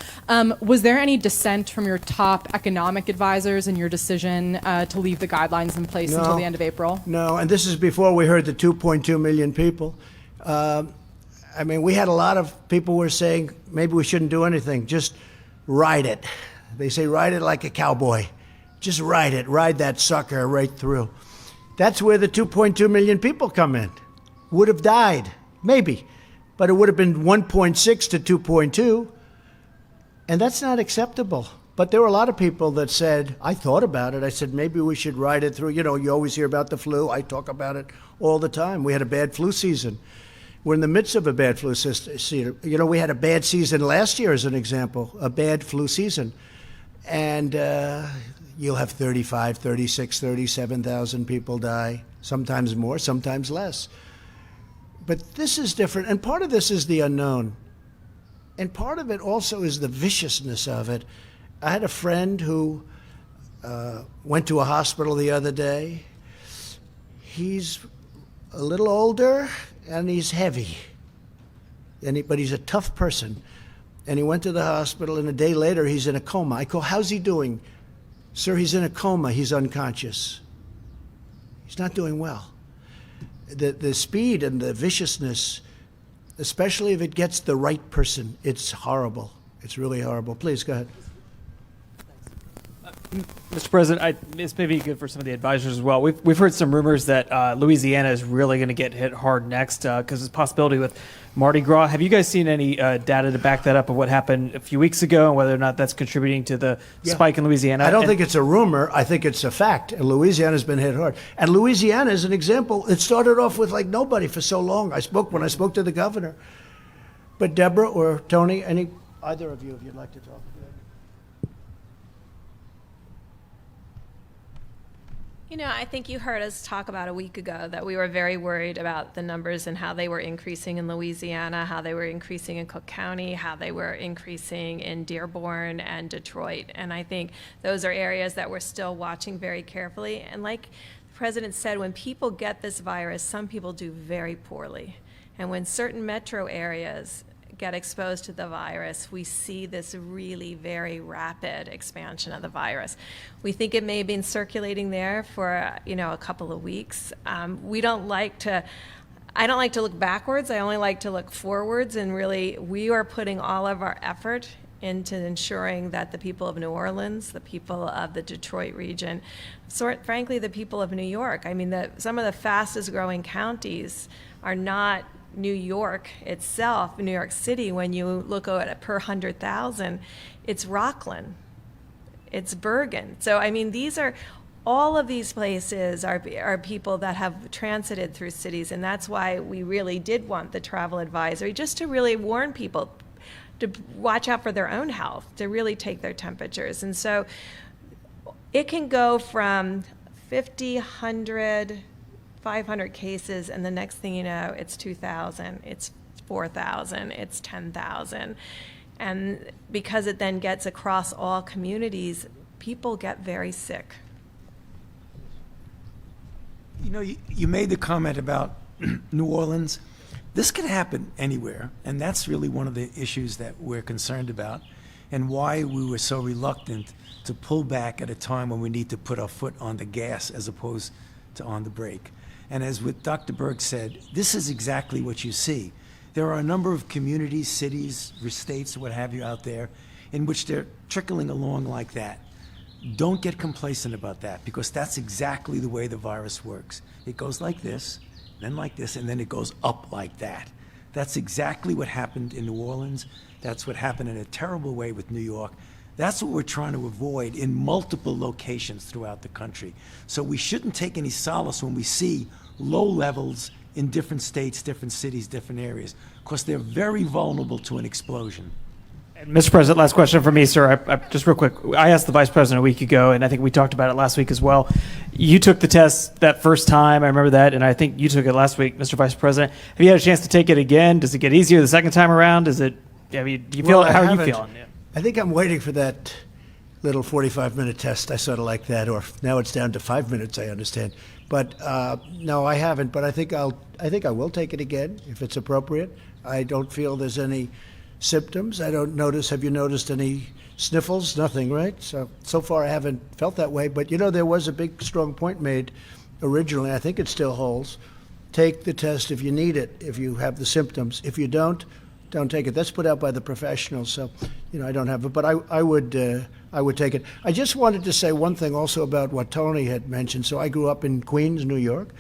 Was there any dissent from your top economic advisors in your decision to leave the guidelines in place until the end of April? No, and this is before we heard the 2.2 million people. I mean, we had a lot of people who were saying maybe we shouldn't do anything, just ride it. They say ride it like a cowboy. Just ride it, ride that sucker right through. That's where the 2.2 million people come in. Would have died, maybe, but it would have been 1.6 to 2.2, and that's not acceptable. But there were a lot of people that said, I thought about it. I said, maybe we should ride it through. You know, you always hear about the flu. I talk about it all the time. We had a bad flu season. We're in the midst of a bad flu season. You know, we had a bad season last year, as an example, a bad flu season. And you'll have 35, 36, 37,000 people die, sometimes more, sometimes less. But this is different, and part of this is the unknown. And part of it also is the viciousness of it. I had a friend who went to a hospital the other day. He's a little older, and he's heavy. But he's a tough person. And he went to the hospital, and a day later, he's in a coma. I go, how's he doing? Sir, he's in a coma. He's unconscious. He's not doing well. The speed and the viciousness, especially if it gets the right person, it's horrible. It's really horrible. Please, go ahead. Mr. President, this may be good for some of the advisors as well. We've heard some rumors that Louisiana is really going to get hit hard next because there's a possibility with Mardi Gras. Have you guys seen any data to back that up of what happened a few weeks ago and whether or not that's contributing to the spike in Louisiana? I don't think it's a rumor. I think it's a fact. And Louisiana's been hit hard. And Louisiana is an example. It started off with like nobody for so long. When I spoke to the governor. But Deborah or Tony, either of you, if you'd like to talk. You know, I think you heard us talk about a week ago that we were very worried about the numbers and how they were increasing in Louisiana, how they were increasing in Cook County, how they were increasing in Dearborn and Detroit. And I think those are areas that we're still watching very carefully. And like the President said, when people get this virus, some people do very poorly. And when certain metro areas get exposed to the virus, we see this really very rapid expansion of the virus. We think it may have been circulating there for a couple of weeks. I don't like to look backwards. I only like to look forwards, and really we are putting all of our effort into ensuring that the people of New Orleans, the people of the Detroit region, frankly the people of New York, I mean some of the fastest growing counties are not New York itself, New York City. When you look at it per 100,000, it's Rockland, it's Bergen. So I mean, all of these places are people that have transited through cities, and that's why we really did want the travel advisory, just to really warn people. to watch out for their own health, to really take their temperatures. And so it can go from 50, 100, 500 cases, and the next thing you know, it's 2,000, it's 4,000, it's 10,000. And because it then gets across all communities, people get very sick. You know, you made the comment about New Orleans. This can happen anywhere, and that's really one of the issues that we're concerned about and why we were so reluctant to pull back at a time when we need to put our foot on the gas as opposed to on the brake. And as what Dr. Berg said, this is exactly what you see. There are a number of communities, cities, states, what have you out there, in which they're trickling along like that. Don't get complacent about that, because that's exactly the way the virus works. It goes like this, then like this, and then it goes up like that. That's exactly what happened in New Orleans. That's what happened in a terrible way with New York. That's what we're trying to avoid in multiple locations throughout the country. So we shouldn't take any solace when we see low levels in different states, different cities, different areas, because they're very vulnerable to an explosion. And Mr. President, last question for me, sir. Just real quick, I asked the Vice President a week ago, and I think we talked about it last week as well. You took the test that first time, I remember that, and I think you took it last week, Mr. Vice President. Have you had a chance to take it again? Does it get easier the second time around? Is it, I mean, do you feel, how are you feeling? Yeah. I think I'm waiting for that little 45-minute test. I sort of like that, or now it's down to 5 minutes, I understand. But no, I haven't, but I think I will take it again if it's appropriate. I don't feel there's any symptoms. I don't notice, have you noticed any sniffles? Nothing, right? So far I haven't felt that way, but you know, there was a big, strong point made originally, I think it still holds. Take the test if you need it, if you have the symptoms. If you don't take it. That's put out by the professionals, so, you know, I don't have it, but I would take it. I just wanted to say one thing also about what Tony had mentioned. So I grew up in Queens, New York,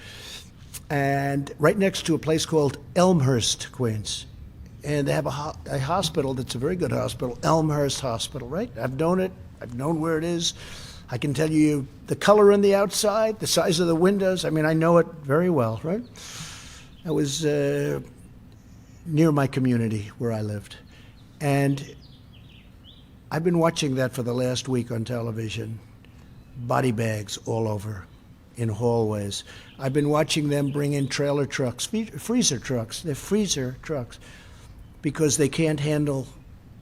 and right next to a place called Elmhurst, Queens. And they have a hospital that's a very good hospital, Elmhurst Hospital, right? I've known it. I've known where it is. I can tell you the color on the outside, the size of the windows. I mean, I know it very well, right? I was near my community where I lived. And I've been watching that for the last week on television. Body bags all over in hallways. I've been watching them bring in trailer trucks, freezer trucks. They're freezer trucks because they can't handle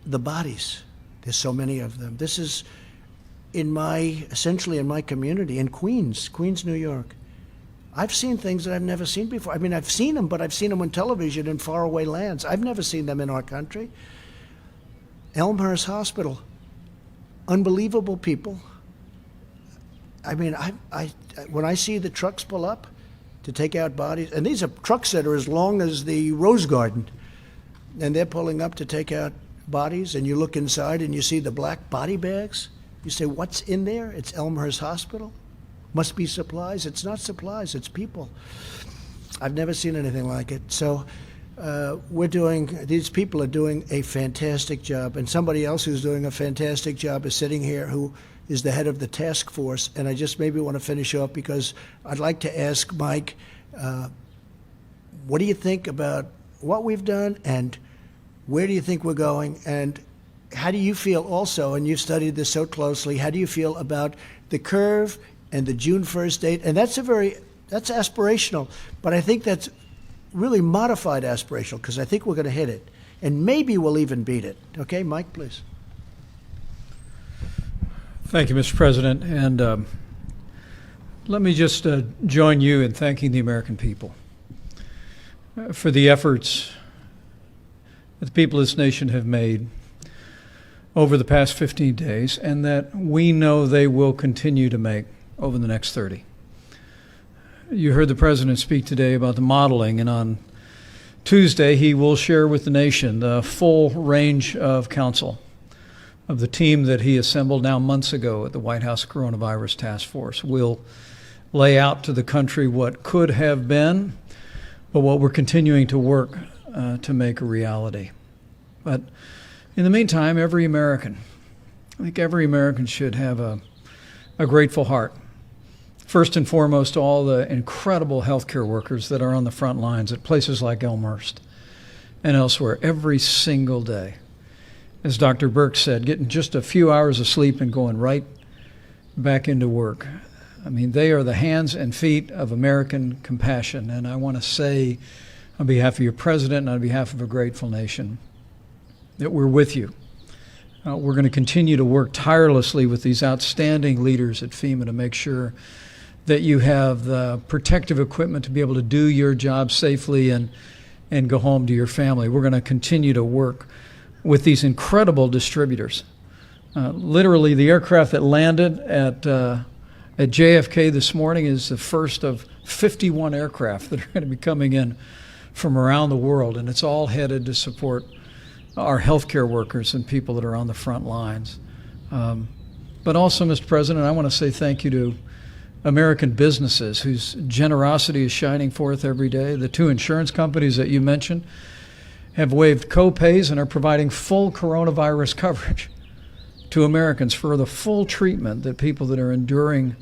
the bodies. There's so many of them. This is essentially in my community, in Queens, New York. I've seen things that I've never seen before. I mean, I've seen them, but I've seen them on television in faraway lands. I've never seen them in our country. Elmhurst Hospital, unbelievable people. I mean, when I see the trucks pull up to take out bodies, and these are trucks that are as long as the Rose Garden, and they're pulling up to take out bodies, and you look inside and you see the black body bags. You say, what's in there? It's Elmhurst Hospital. Must be supplies. It's not supplies, it's people. I've never seen anything like it. So these people are doing a fantastic job, and somebody else who's doing a fantastic job is sitting here, who is the head of the task force. And I just maybe want to finish off because I'd like to ask Mike, what do you think about what we've done, and where do you think we're going, and how do you feel also, and you've studied this so closely, how do you feel about the curve and the June 1st date? And that's aspirational, but I think that's really modified aspirational, because I think we're going to hit it, and maybe we'll even beat it. Okay, Mike, please. Thank you, Mr. President, and let me just join you in thanking the American people for the efforts that the people of this nation have made over the past 15 days, and that we know they will continue to make over the next 30. You heard the President speak today about the modeling, and on Tuesday he will share with the nation the full range of counsel of the team that he assembled now months ago at the White House Coronavirus Task Force. We'll lay out to the country what could have been, but what we're continuing to work to make a reality. But in the meantime, I think every American should have a grateful heart. First and foremost, all the incredible healthcare workers that are on the front lines at places like Elmhurst and elsewhere every single day. as Dr. Burke said, getting just a few hours of sleep and going right back into work. I mean, they are the hands and feet of American compassion, and I want to say on behalf of your president and on behalf of a grateful nation that we're with you. We're going to continue to work tirelessly with these outstanding leaders at FEMA to make sure that you have the protective equipment to be able to do your job safely and go home to your family. We're going to continue to work with these incredible distributors. Literally, the aircraft that landed at JFK this morning is the first of 51 aircraft that are going to be coming in from around the world, and it's all headed to support our healthcare workers and people that are on the front lines. But also, Mr. President, I want to say thank you to American businesses whose generosity is shining forth every day. The two insurance companies that you mentioned have waived co-pays and are providing full coronavirus coverage to Americans for the full treatment that people that are enduring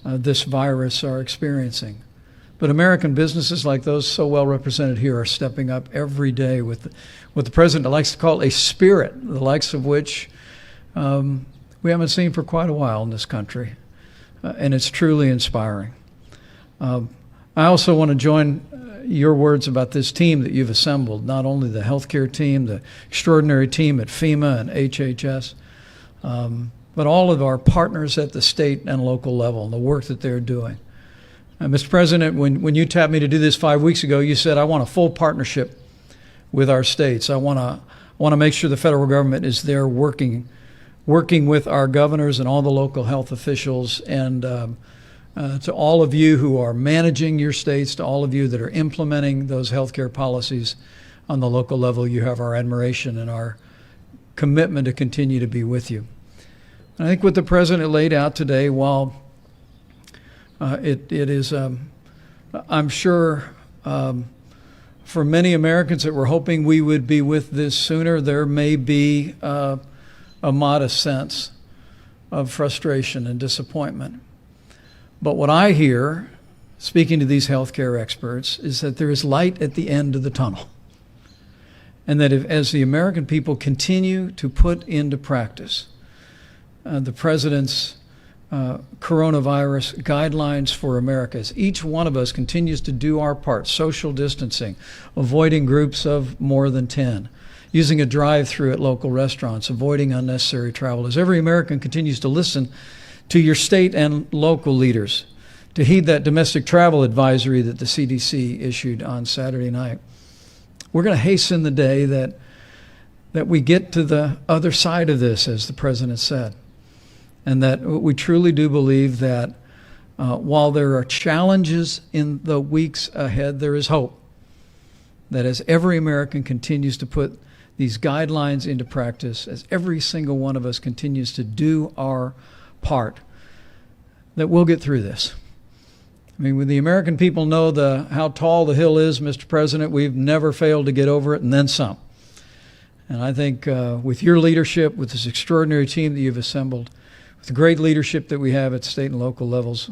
this virus are experiencing. But American businesses like those so well represented here are stepping up every day with what the president likes to call a spirit, the likes of which we haven't seen for quite a while in this country. And it's truly inspiring. I also want to join your words about this team that you've assembled, not only the healthcare team, the extraordinary team at FEMA and HHS, but all of our partners at the state and local level and the work that they're doing. Mr. President, when you tapped me to do this 5 weeks ago, you said, I want a full partnership with our states. I want to make sure the federal government is there working with our governors and all the local health officials, and to all of you who are managing your states, to all of you that are implementing those healthcare policies on the local level, you have our admiration and our commitment to continue to be with you. And I think what the president laid out today, while it is, I'm sure, for many Americans that were hoping we would be with this sooner, there may be a modest sense of frustration and disappointment. But what I hear, speaking to these healthcare experts, is that there is light at the end of the tunnel. And that as the American people continue to put into practice the president's coronavirus guidelines for America, as each one of us continues to do our part, social distancing, avoiding groups of more than 10, using a drive-through at local restaurants, avoiding unnecessary travel, as every American continues to listen to your state and local leaders, to heed that domestic travel advisory that the CDC issued on Saturday night. We're going to hasten the day that we get to the other side of this, as the president said, and that we truly do believe that while there are challenges in the weeks ahead, there is hope that as every American continues to put these guidelines into practice, as every single one of us continues to do our part, that we'll get through this. I mean, when the American people know how tall the hill is, Mr. President, we've never failed to get over it, and then some. And I think with your leadership, with this extraordinary team that you've assembled, with the great leadership that we have at state and local levels,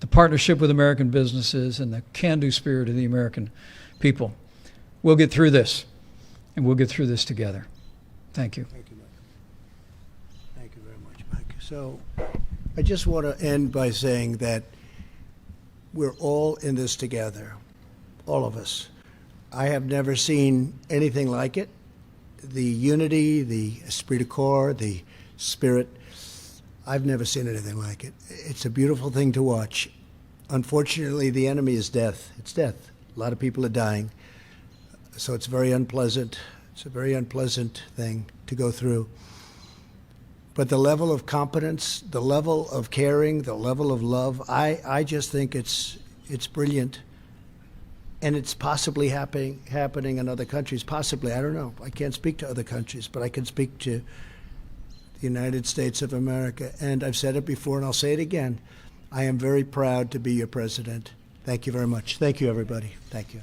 the partnership with American businesses, and the can-do spirit of the American people, we'll get through this, and we'll get through this together. Thank you. Thank you, Mike. Thank you very much, Mike. So I just want to end by saying that we're all in this together, all of us. I have never seen anything like it. The unity, the esprit de corps, the spirit, I've never seen anything like it. It's a beautiful thing to watch. Unfortunately, the enemy is death. It's death. A lot of people are dying. So it's very unpleasant. It's a very unpleasant thing to go through. But the level of competence, the level of caring, the level of love, I just think it's brilliant. And it's possibly happening in other countries. Possibly, I don't know. I can't speak to other countries, but I can speak to the United States of America. And I've said it before, and I'll say it again. I am very proud to be your president. Thank you very much. Thank you, everybody. Thank you.